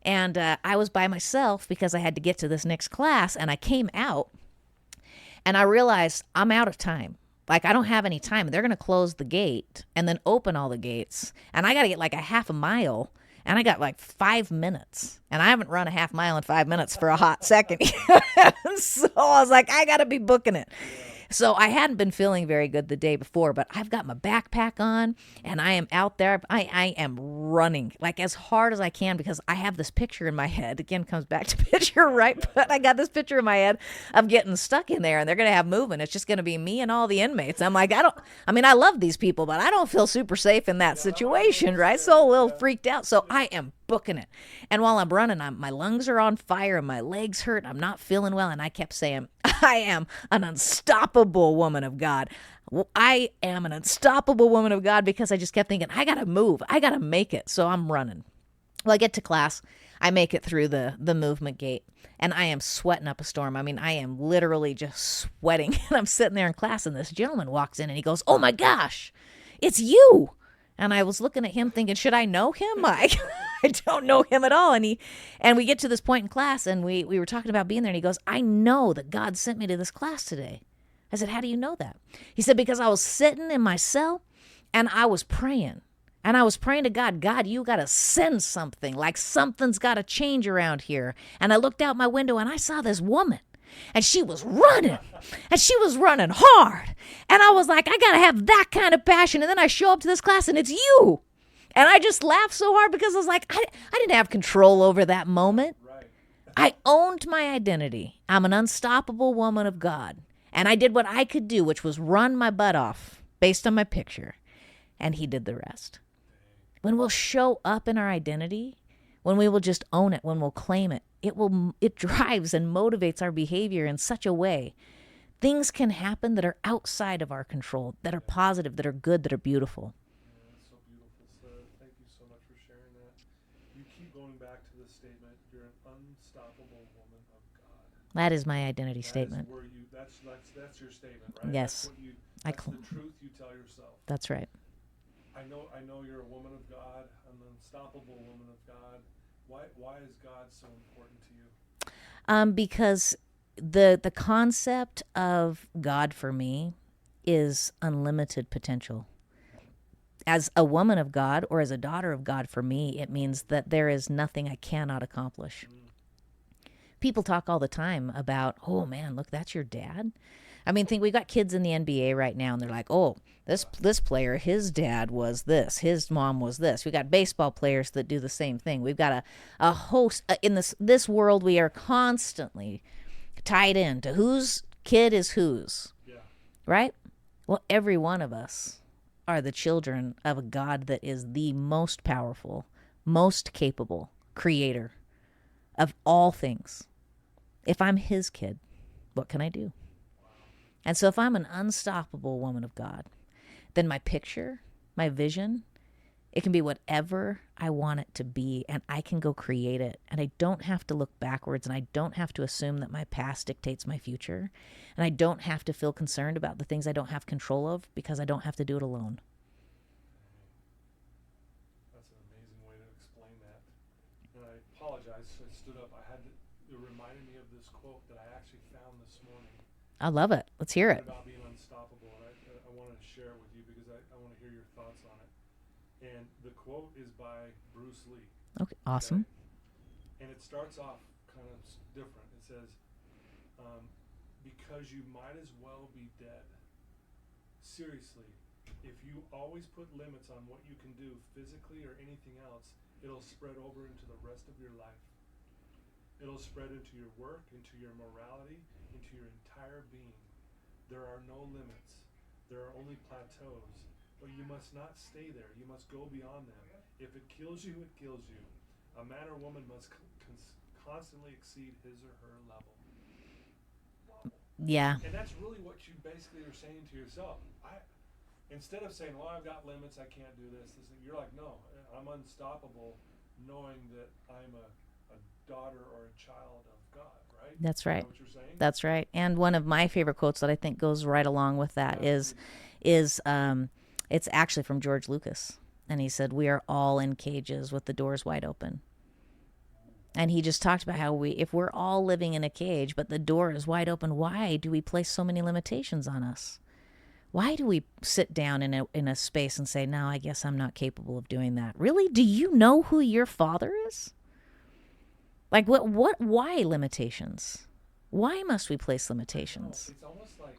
And I was by myself because I had to get to this next class, and I came out. And I realized I'm out of time. Like, I don't have any time. They're going to close the gate and then open all the gates. And I got to get like a half a mile. And I got like 5 minutes. And I haven't run a half mile in 5 minutes for a hot second. So I was like, I got to be booking it. So I hadn't been feeling very good the day before, but I've got my backpack on and I am out there. I am running like as hard as I can because I have this picture in my head. Again, comes back to picture, right? But I got this picture in my head of getting stuck in there and they're going to have movement. It's just going to be me and all the inmates. I'm like, I love these people, but I don't feel super safe in that situation, right? So a little freaked out. So I am booking it. And while I'm running, my lungs are on fire and my legs hurt. I'm not feeling well. And I kept saying, I am an unstoppable woman of God. I am an unstoppable woman of God because I just kept thinking, I got to move. I got to make it. So I'm running. Well, I get to class. I make it through the movement gate and I am sweating up a storm. I mean, I am literally just sweating. And I'm sitting there in class and this gentleman walks in and he goes, oh my gosh, it's you. And I was looking at him thinking, should I know him? I don't know him at all. And we get to this point in class, and we were talking about being there, and he goes, I know that God sent me to this class today. I said, how do you know that? He said, because I was sitting in my cell, and I was praying. And I was praying to God, God, you got to send something, like something's got to change around here. And I looked out my window, and I saw this woman. And she was running, and she was running hard. And I was like, I got to have that kind of passion. And then I show up to this class, and it's you. And I just laughed so hard because I was like, I didn't have control over that moment. Right. I owned my identity. I'm an unstoppable woman of God. And I did what I could do, which was run my butt off based on my picture. And he did the rest. When we'll show up in our identity, when we will just own it, when we'll claim it, it drives and motivates our behavior in such a way. Things can happen that are outside of our control, that are positive, that are good, that are beautiful. Yeah, that's so beautiful, sir. Thank you so much for sharing that. You keep going back to this statement. You're an unstoppable woman of God. That is my identity statement. That's your statement, right? Yes. That's the truth you tell yourself. That's right. I know you're a woman of God, an unstoppable woman of God. Why is God so important to you? Because the concept of God for me is unlimited potential. As a woman of God or as a daughter of God for me, it means that there is nothing I cannot accomplish. People talk all the time about, oh man, look, that's your dad. I mean, think we got kids in the NBA right now, and they're like, oh, this player, his dad was this, his mom was this. We got baseball players that do the same thing. We've got a host in this world. We are constantly tied in to whose kid is whose, right? Well, every one of us are the children of a God that is the most powerful, most capable creator of all things. If I'm his kid, what can I do? And so if I'm an unstoppable woman of God, then my picture, my vision, it can be whatever I want it to be, and I can go create it. And I don't have to look backwards, and I don't have to assume that my past dictates my future. And I don't have to feel concerned about the things I don't have control of, because I don't have to do it alone. That's an amazing way to explain that. And I apologize. I stood up. It reminded me of this quote that I actually found this morning. I love it. Let's hear it. About being unstoppable, and I wanted to share it with you because I want to hear your thoughts on it. And the quote is by Bruce Lee. Okay, awesome. Okay? And it starts off kind of different. It says, because you might as well be dead. Seriously, if you always put limits on what you can do physically or anything else, it'll spread over into the rest of your life. It'll spread into your work, into your morality, into your entire being. There are no limits. There are only plateaus. But you must not stay there. You must go beyond them. If it kills you, it kills you. A man or woman must constantly exceed his or her level. Wow. Yeah. And that's really what you basically are saying to yourself. Instead of saying, well, I've got limits, I can't do this, you're like, no, I'm unstoppable knowing that I'm a daughter or a child of God, right? That's right. Is that what you're saying? That's right. And one of my favorite quotes that I think goes right along with that is it's actually from George Lucas. And he said, we are all in cages with the doors wide open. And he just talked about how if we're all living in a cage, but the door is wide open, why do we place so many limitations on us? Why do we sit down in a space and say, no, I guess I'm not capable of doing that? Really? Do you know who your father is? Like, why limitations? Why must we place limitations? It's almost like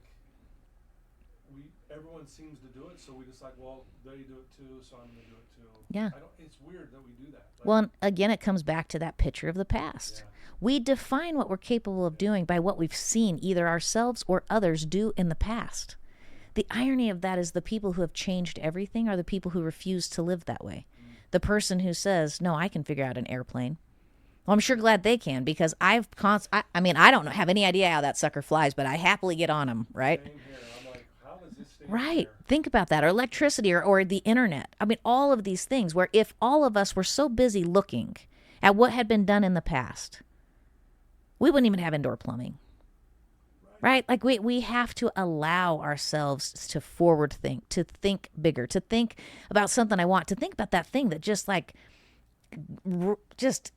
everyone seems to do it, so we just like, well, they do it too, so I'm going to do it too. Yeah. It's weird that we do that. Like, well, again, it comes back to that picture of the past. Yeah. We define what we're capable of doing by what we've seen either ourselves or others do in the past. The irony of that is the people who have changed everything are the people who refuse to live that way. The person who says, no, I can figure out an airplane. Well, I'm sure glad they can, because I don't have any idea how that sucker flies, but I happily get on them, right? Same here. I'm like, how does this stay Right. there? Think about that. Or electricity or the internet. I mean, all of these things where if all of us were so busy looking at what had been done in the past, we wouldn't even have indoor plumbing. Right? Like we have to allow ourselves to forward think, to think bigger, to think about something I want, to think about that thing that just like just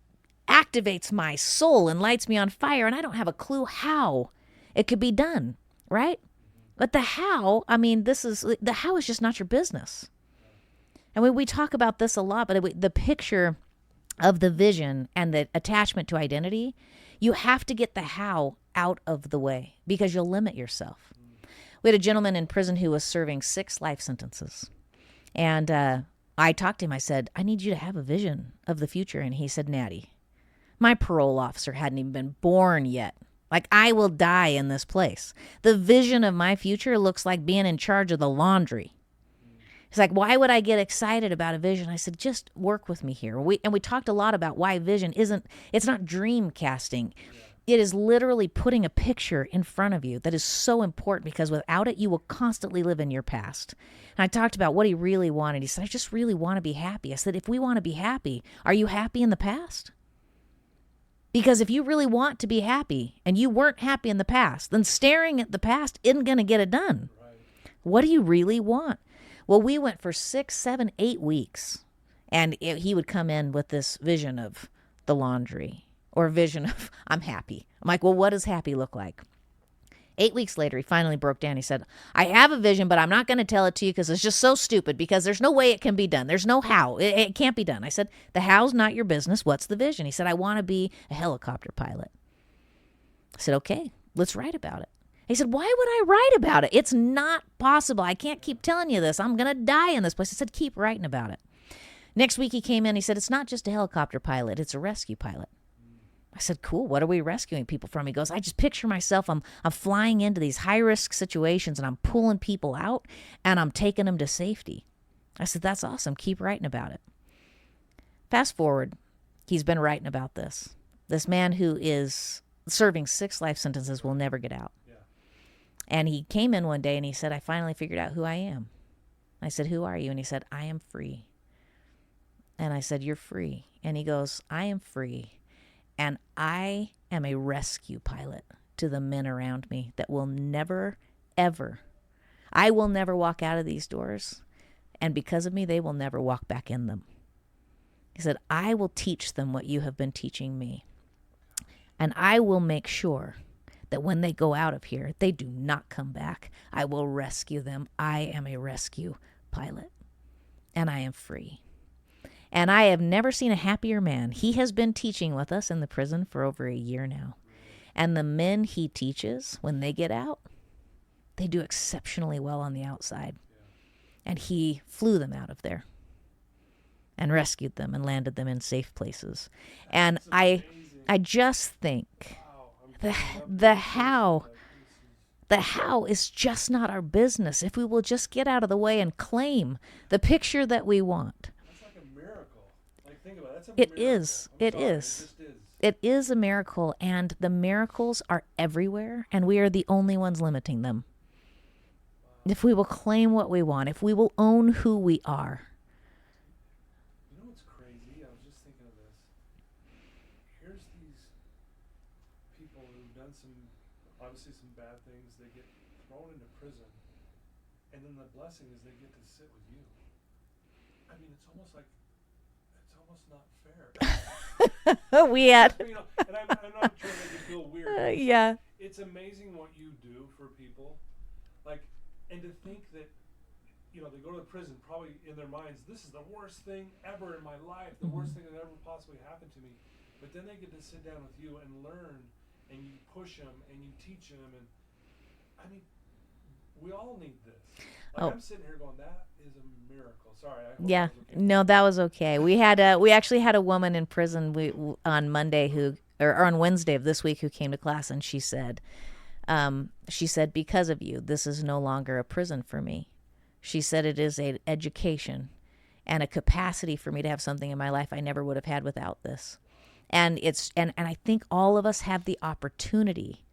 activates my soul and lights me on fire, and I don't have a clue how it could be done, right? But the how, the how is just not your business. And we talk about this a lot, but the picture of the vision and the attachment to identity, you have to get the how out of the way because you'll limit yourself. We had a gentleman in prison who was serving 6 life sentences. And I talked to him. I said, I need you to have a vision of the future. And he said, Natty, my parole officer hadn't even been born yet. Like, I will die in this place. The vision of my future looks like being in charge of the laundry. He's like, why would I get excited about a vision? I said, just work with me here. We talked a lot about why vision it's not dream casting. It is literally putting a picture in front of you that is so important because without it, you will constantly live in your past. And I talked about what he really wanted. He said, I just really want to be happy. I said, if we want to be happy, are you happy in the past? Because if you really want to be happy and you weren't happy in the past, then staring at the past isn't going to get it done. Right. What do you really want? Well, we went for 6, 7, 8 weeks, and he would come in with this vision of the laundry or vision of I'm happy. I'm like, well, what does happy look like? 8 weeks later, he finally broke down. He said, I have a vision, but I'm not going to tell it to you because it's just so stupid because there's no way it can be done. There's no how. It can't be done. I said, the how's not your business. What's the vision? He said, I want to be a helicopter pilot. I said, okay, let's write about it. He said, why would I write about it? It's not possible. I can't keep telling you this. I'm going to die in this place. I said, keep writing about it. Next week he came in. He said, it's not just a helicopter pilot. It's a rescue pilot. I said, cool. What are we rescuing people from? He goes, I just picture myself. I'm flying into these high-risk situations, and I'm pulling people out, and I'm taking them to safety. I said, that's awesome. Keep writing about it. Fast forward, he's been writing about this. This man who is serving 6 life sentences will never get out. Yeah. And he came in one day, and he said, I finally figured out who I am. I said, who are you? And he said, I am free. And I said, you're free. And he goes, I am free. And I am a rescue pilot to the men around me that will never, ever, I will never walk out of these doors. And because of me, they will never walk back in them. He said, I will teach them what you have been teaching me. And I will make sure that when they go out of here, they do not come back. I will rescue them. I am a rescue pilot. And I am free. And I have never seen a happier man. He has been teaching with us in the prison for over a year now. And the men he teaches, when they get out, they do exceptionally well on the outside. And he flew them out of there and rescued them and landed them in safe places. And I just think the how is just not our business. If we will just get out of the way and claim the picture that we want. It is. It is a miracle, and the miracles are everywhere, and we are the only ones limiting them. If we will claim what we want, if we will own who we are. You know what's crazy? I was just thinking of this. Here's these people who've done obviously some bad things. They get thrown into prison, and then the blessing is they get to sit with you. I mean, it's almost not fair. We had. And I'm not trying to make you feel weird. Yeah. It's amazing what you do for people. Like, and to think that, they go to the prison probably in their minds, this is the worst thing ever in my life, the worst thing that ever possibly happened to me. But then they get to sit down with you and learn, and you push them, and you teach them. And I mean, we all need this. Like, I'm sitting here going, that is a miracle. Sorry. Yeah. No, that was okay. We actually had a woman in prison on Monday or on Wednesday of this week who came to class, and she said, because of you, this is no longer a prison for me. She said it is an education and a capacity for me to have something in my life I never would have had without this. And I think all of us have the opportunity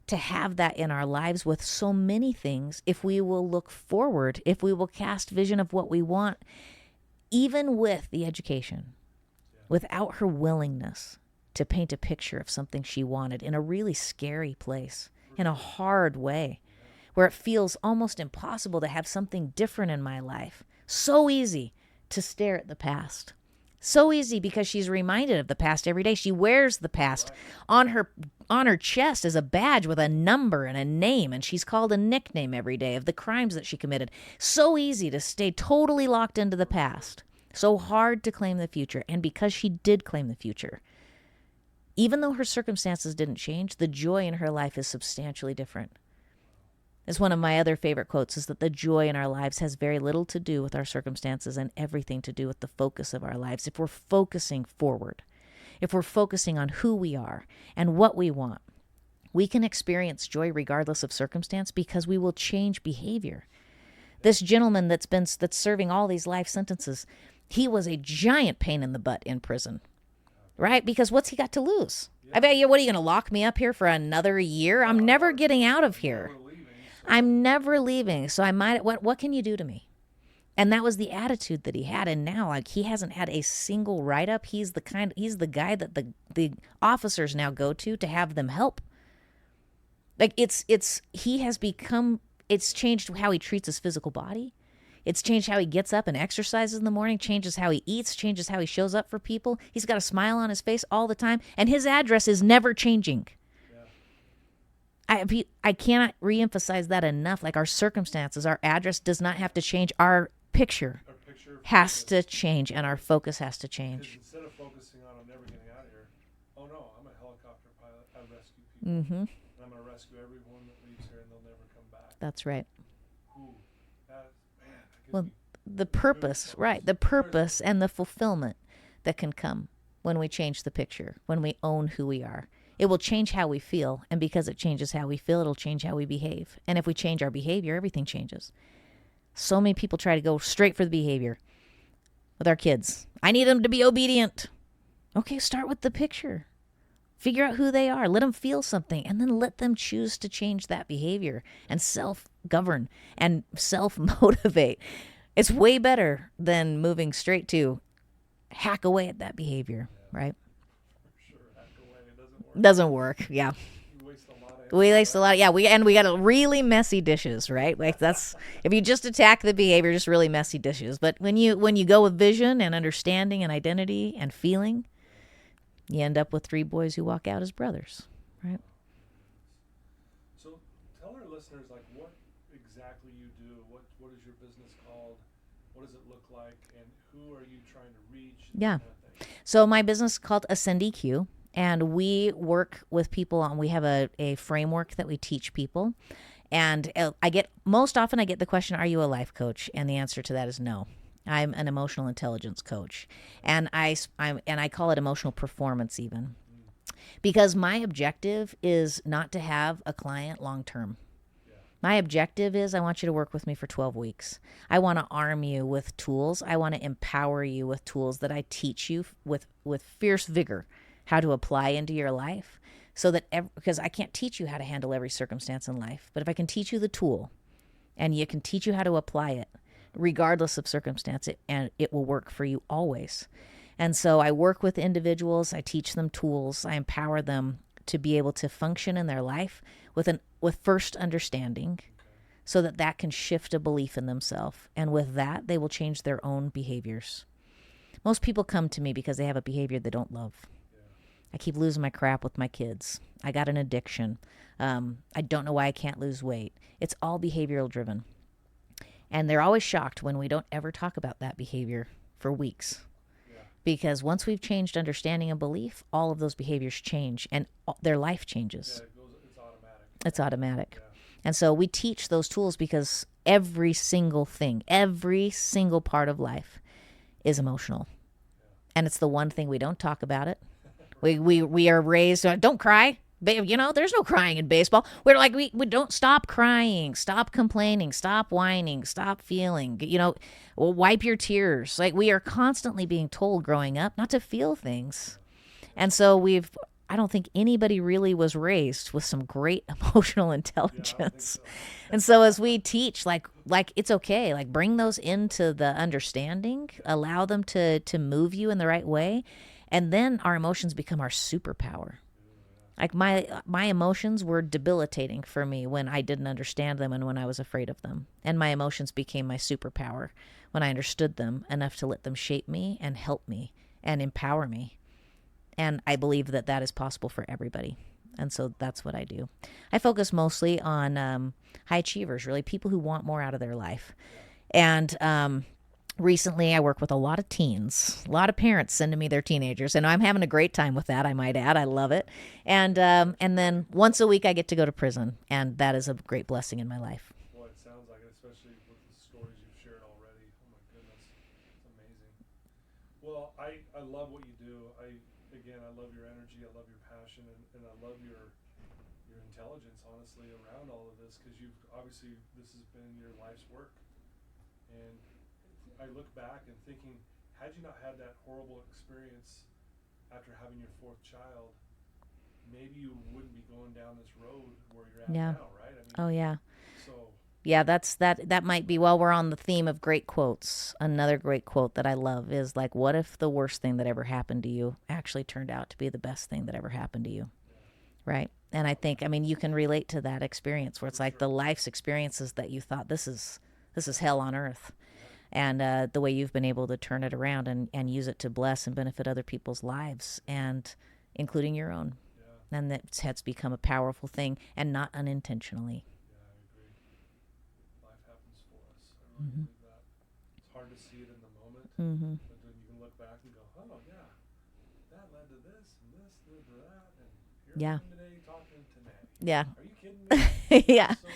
to have that in our lives with so many things if we will look forward, if we will cast vision of what we want, even with the education, without her willingness to paint a picture of something she wanted in a really scary place, in a hard way, where it feels almost impossible to have something different in my life. So easy to stare at the past. So easy because she's reminded of the past every day. She wears the past on her chest as a badge with a number and a name, and she's called a nickname every day of the crimes that she committed. So easy to stay totally locked into the past. So hard to claim the future. And because she did claim the future, even though her circumstances didn't change, the joy in her life is substantially different. It's one of my other favorite quotes, is that the joy in our lives has very little to do with our circumstances and everything to do with the focus of our lives. If we're focusing forward, if we're focusing on who we are and what we want, we can experience joy regardless of circumstance because we will change behavior. This gentleman that's serving all these life sentences, he was a giant pain in the butt in prison, right? Because what's he got to lose? I bet you, what are you going to lock me up here for another year? I'm never getting out of here. I'm never leaving. So what can you do to me? And that was the attitude that he had. And now, like, he hasn't had a single write-up. He's the guy that the officers now go to have them help. Like, it's changed how he treats his physical body. It's changed how he gets up and exercises in the morning, changes how he eats, changes how he shows up for people. He's got a smile on his face all the time. And his address is never changing. I cannot reemphasize that enough. Like, our circumstances, our address does not have to change. Our picture has to change, and our focus has to change. Instead of focusing on, I'm never getting out of here, oh no, I'm a helicopter pilot. I rescue people. And I'm going to rescue everyone that leaves here, and they'll never come back. That's right. Ooh, well, the purpose, right? The purpose and the fulfillment that can come when we change the picture, when we own who we are. It will change how we feel, and because it changes how we feel, it'll change how we behave. And if we change our behavior, everything changes. So many people try to go straight for the behavior with our kids. I need them to be obedient. Okay, start with the picture. Figure out who they are. Let them feel something, and then let them choose to change that behavior and self-govern and self-motivate. It's way better than moving straight to hack away at that behavior, right? Doesn't work. Yeah. We waste a lot. Yeah. We got a really messy dishes, right? Like, that's, if you just attack the behavior, just really messy dishes. But when you go with vision and understanding and identity and feeling, you end up with 3 boys who walk out as brothers, right? So tell our listeners, like, what exactly you do. What is your business called? What does it look like? And who are you trying to reach? Yeah. So my business is called Ascend EQ. And we work with people we have a framework that we teach people. And most often I get the question, are you a life coach? And the answer to that is no. I'm an emotional intelligence coach. And I call it emotional performance even. Because my objective is not to have a client long term. My objective is, I want you to work with me for 12 weeks. I want to arm you with tools. I want to empower you with tools that I teach you with fierce vigor how to apply into your life, so that because I can't teach you how to handle every circumstance in life, but if I can teach you the tool and you can teach you how to apply it regardless of circumstance, it will work for you always. And so I work with individuals, I teach them tools, I empower them to be able to function in their life with first understanding, so that can shift a belief in themselves, and with that they will change their own behaviors. Most people come to me because they have a behavior they don't love. I keep losing my crap with my kids. I got an addiction. I don't know why I can't lose weight. It's all behavioral driven. And they're always shocked when we don't ever talk about that behavior for weeks. Yeah. Because once we've changed understanding and belief, all of those behaviors change and their life changes. Yeah, it's automatic. It's automatic. Yeah. And so we teach those tools because every single thing, every single part of life is emotional. Yeah. And it's the one thing we don't talk about it. We are raised, don't cry. There's no crying in baseball. We're like, we don't stop crying, stop complaining, stop whining, stop feeling, wipe your tears. Like, we are constantly being told growing up not to feel things. And so I don't think anybody really was raised with some great emotional intelligence. Yeah, and so as we teach, like it's okay, like, bring those into the understanding, allow them to move you in the right way. And then our emotions become our superpower. Like, my emotions were debilitating for me when I didn't understand them and when I was afraid of them. And my emotions became my superpower when I understood them enough to let them shape me and help me and empower me. And I believe that that is possible for everybody. And so that's what I do. I focus mostly on high achievers, really people who want more out of their life. And recently I work with a lot of teens, a lot of parents sending me their teenagers, and I'm having a great time with that, I might add. I love it. And then once a week I get to go to prison, and that is a great blessing in my life. Boy, it sounds like it, especially with the stories you've shared already. Oh my goodness, it's amazing. Well, I love what you do. I love your energy. I love your passion, and I love your intelligence, honestly, around all of this, because you've obviously this has been your life's work. And I look back and thinking, had you not had that horrible experience after having your fourth child, maybe you wouldn't be going down this road where you're at now, right? I mean, Oh yeah. so Yeah, that might be, while we're on the theme of great quotes, another great quote that I love is like, what if the worst thing that ever happened to you actually turned out to be the best thing that ever happened to you? Right? And I think, I mean, you can relate to that experience where it's like the life's experiences that you thought this is hell on earth. And the way you've been able to turn it around and use it to bless and benefit other people's lives, and including your own. And that's become a powerful thing, and not unintentionally. yeah, I agree. Life happens for us. I really believe that. It's hard to see it in the moment, but then you can look back and go, oh yeah, that led to this and this led to that, and here I Yeah. am today talking to Natty. Yeah. Are you kidding me? Yeah. So cool.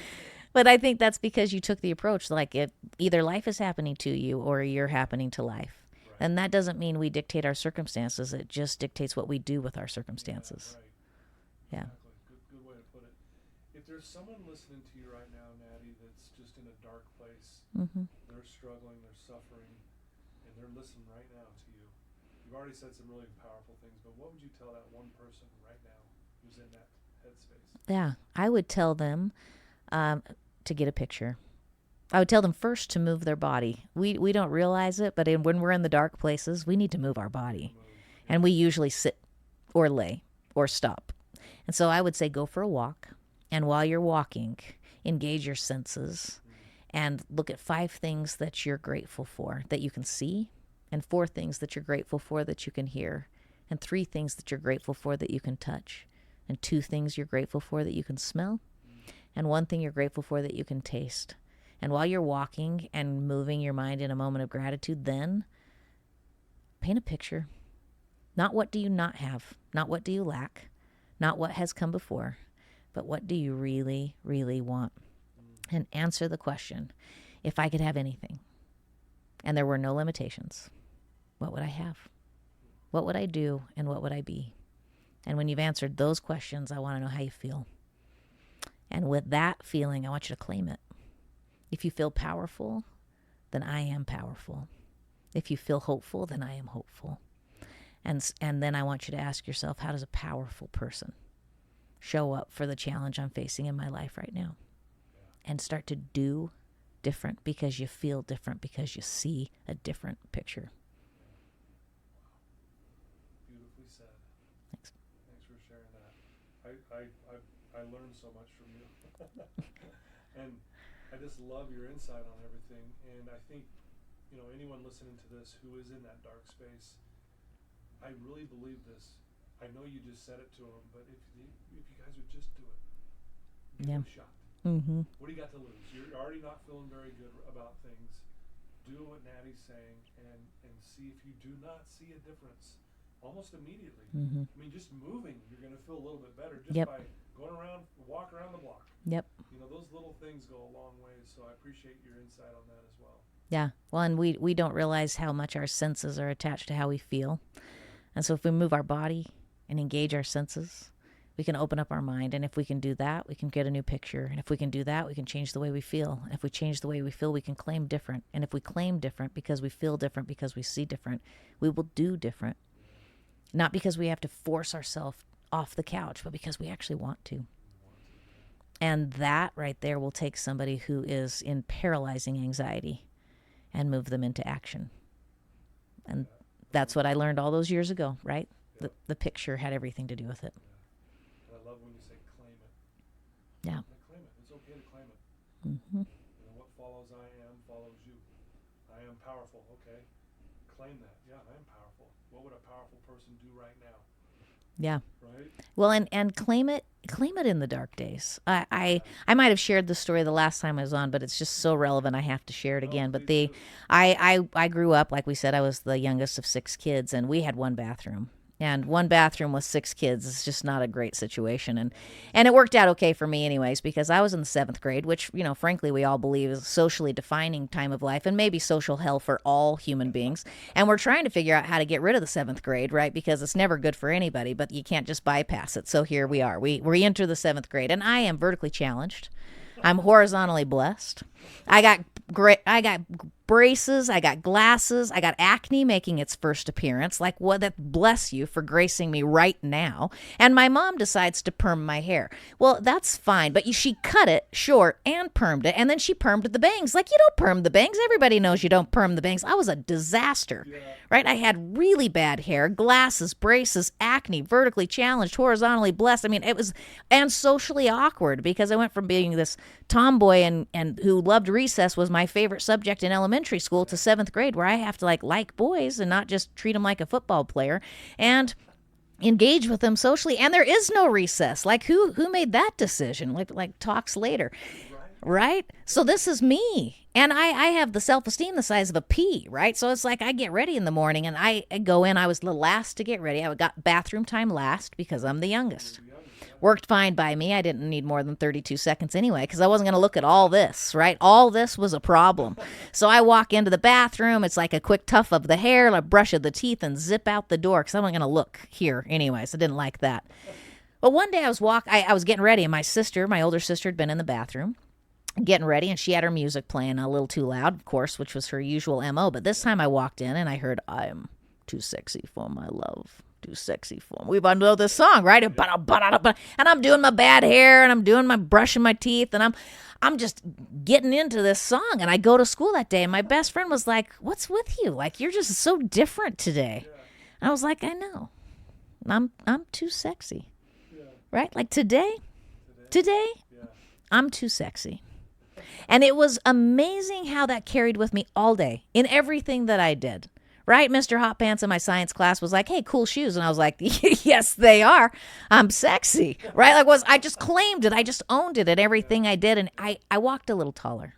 But I think that's because you took the approach, like, either life is happening to you or you're happening to life. Right. And that doesn't mean we dictate our circumstances. It just dictates what we do with our circumstances. Right. Yeah. Exactly. Good way to put it. If there's someone listening to you right now, Natty, that's just in a dark place, they're struggling, they're suffering, and they're listening right now to you. You've already said some really powerful things, but what would you tell that one person right now who's in that headspace? Yeah. I would tell them to get a picture. I would tell them first to move their body. We don't realize it, but when we're in the dark places, we need to move our body. And we usually sit or lay or stop. And so I would say go for a walk. And while you're walking, engage your senses and look at 5 things that you're grateful for that you can see, and 4 things that you're grateful for that you can hear, and 3 things that you're grateful for that you can touch, and 2 things you're grateful for that you can smell, and 1 thing you're grateful for that you can taste. And while you're walking and moving your mind in a moment of gratitude, then paint a picture. Not what do you not have, not what do you lack, not what has come before, but what do you really, really want? And answer the question, if I could have anything and there were no limitations, what would I have? What would I do, and what would I be? And when you've answered those questions, I want to know how you feel. And with that feeling, I want you to claim it. If you feel powerful, then I am powerful. If you feel hopeful, then I am hopeful. And then I want you to ask yourself, how does a powerful person show up for the challenge I'm facing in my life right now? And start to do different because you feel different, because you see a different picture. Beautifully said. Thanks. Thanks for sharing that. I learned so much from you. And I just love your insight on everything. And I think, anyone listening to this who is in that dark space, I really believe this. I know you just said it to them, but if you guys would just do it, give it a shot. What do you got to lose? You're already not feeling very good about things. Do what Natty's saying, and see if you do not see a difference almost immediately. I mean, just moving, you're going to feel a little bit better just by going around, walk around the block. Those little things go a long way. So I appreciate your insight on that as well. Yeah. Well, and we don't realize how much our senses are attached to how we feel. And so if we move our body and engage our senses, we can open up our mind. And if we can do that, we can get a new picture. And if we can do that, we can change the way we feel. And if we change the way we feel, we can claim different. And if we claim different because we feel different, because we see different, we will do different. Not because we have to force ourselves off the couch, but because we actually want to. And that right there will take somebody who is in paralyzing anxiety and move them into action. And that's what I learned all those years ago, right? The picture had everything to do with it. And I love when you say claim it. Yeah. Claim it. It's okay to claim it. What follows I am follows you. I am powerful. Okay. Claim that. Yeah, I am powerful. what would a powerful person do right now? Yeah. Right? Well, and claim it in the dark days. I might have shared this story the last time I was on, but it's just so relevant I have to share it again. But Please do. I grew up, like we said, I was the youngest of 6 kids, and we had one bathroom. And one bathroom with 6 kids is just not a great situation. And it worked out okay for me anyways, because I was in the 7th grade, which, frankly, we all believe is a socially defining time of life and maybe social hell for all human beings. And we're trying to figure out how to get rid of the 7th grade, right? Because it's never good for anybody, but you can't just bypass it. So here we are. We enter the 7th grade, and I am vertically challenged. I'm horizontally blessed. I got braces, I got glasses, I got acne making its first appearance. Like, what? That bless you for gracing me right now. And my mom decides to perm my hair. Well, that's fine, but she cut it short and permed it, and then she permed the bangs. Like, you don't perm the bangs. Everybody knows you don't perm the bangs. I was a disaster, right? I had really bad hair, glasses, braces, acne, vertically challenged, horizontally blessed. I mean, it was, and socially awkward, because I went from being this tomboy and who loved recess was my favorite subject in elementary school to 7th grade, where I have to like boys and not just treat them like a football player and engage with them socially. And there is no recess. Like, who made that decision? Like talks later, right? So this is me. And I have the self-esteem the size of a pea, right? So it's like I get ready in the morning and I go in. I was the last to get ready. I got bathroom time last because I'm the youngest. Worked fine by me. I didn't need more than 32 seconds anyway, because I wasn't going to look at all this, right? All this was a problem. So I walk into the bathroom. It's like a quick tuff of the hair, a brush of the teeth, and zip out the door, because I wasn't going to look here anyways. I didn't like that. But one day I was getting ready, and my older sister, had been in the bathroom getting ready, and she had her music playing a little too loud, of course, which was her usual MO. But this time I walked in and I heard, "I'm too sexy for my love. Too sexy for him." We all know this song, right? And I'm doing my bad hair, and I'm doing my brushing my teeth, and I'm just getting into this song. And I go to school that day, and my best friend was like, "What's with you? Like, you're just so different today." And I was like, "I know. I'm too sexy." Right? Like today, I'm too sexy. And it was amazing how that carried with me all day in everything that I did. Right? Mr. Hot Pants in my science class was like, "Hey, cool shoes." And I was like, "Yes, they are. I'm sexy." Right? I just claimed it. I just owned it in everything I did. And I walked a little taller.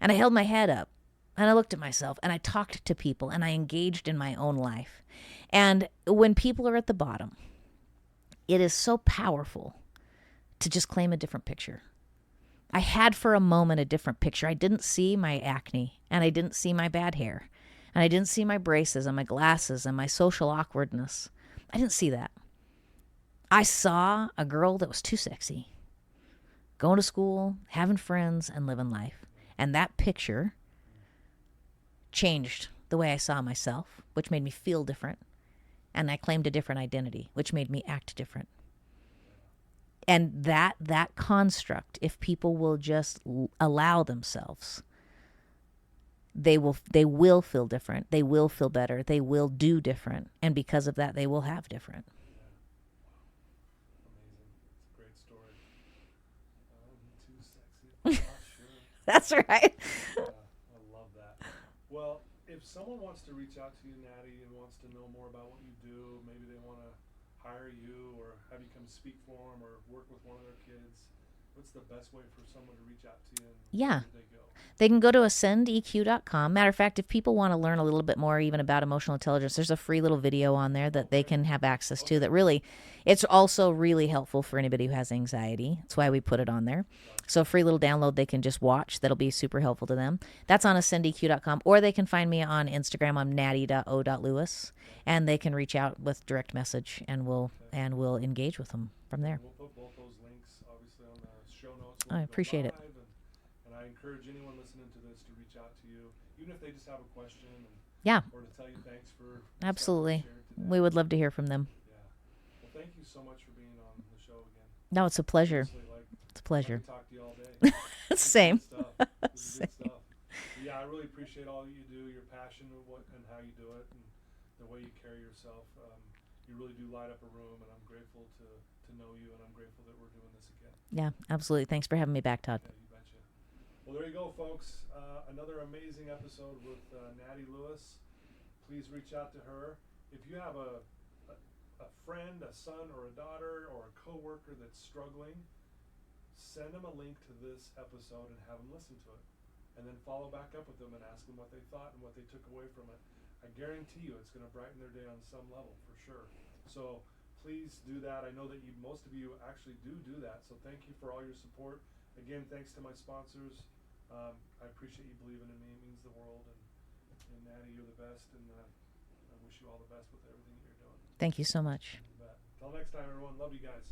And I held my head up. And I looked at myself. And I talked to people. And I engaged in my own life. And when people are at the bottom, it is so powerful to just claim a different picture. I had for a moment a different picture. I didn't see my acne. And I didn't see my bad hair. And I didn't see my braces and my glasses and my social awkwardness. I didn't see that. I saw a girl that was too sexy, going to school, having friends, and living life. And that picture changed the way I saw myself, which made me feel different. And I claimed a different identity, which made me act different. And that construct, if people will just allow themselves, they will feel different. They will feel better. They will do different. And because of that, they will have different. Amazing. It's a great story. Too sexy. Sure. That's right. I love that. Well, if someone wants to reach out to you, Natty, and wants to know more about what you do, maybe they want to hire you or have you come speak for them or work with one of their kids, what's the best way for someone to reach out to you? And where do they go? They can go to ascendeq.com. Matter of fact, if people want to learn a little bit more even about emotional intelligence, there's a free little video on there that they can have access to that really, it's also really helpful for anybody who has anxiety. That's why we put it on there. So a free little download they can just watch. That'll be super helpful to them. That's on ascendeq.com. Or they can find me on Instagram. I'm natty.o.lewis. And they can reach out with direct message, and we'll engage with them from there. We'll put both those links, obviously, on the show notes. I appreciate it. And I encourage anyone listening to this to reach out to you, even if they just have a question, or to tell you thanks for absolutely. We would love to hear from them. Yeah. Well, thank you so much for being on the show again. No, it's a pleasure. It's a pleasure. I talk to you all day. Same. This is good stuff. Yeah, I really appreciate all that you do, your passion and how you do it, and the way you carry yourself. You really do light up a room, and I'm grateful to know you, and I'm grateful that we're doing this again. Yeah, absolutely. Thanks for having me back, Todd. Yeah, you betcha. Well, there you go, folks. Another amazing episode with Natty Lewis. Please reach out to her. if you have a friend, a son or a daughter or a coworker that's struggling, send them a link to this episode and have them listen to it. And then follow back up with them and ask them what they thought and what they took away from it. I guarantee you it's going to brighten their day on some level for sure. So please do that. I know that most of you actually do that. So thank you for all your support. Again, thanks to my sponsors. I appreciate you believing in me. It means the world. And Natty, you're the best. And I wish you all the best with everything that you're doing. Thank you so much. You bet. Till next time, everyone. Love you guys.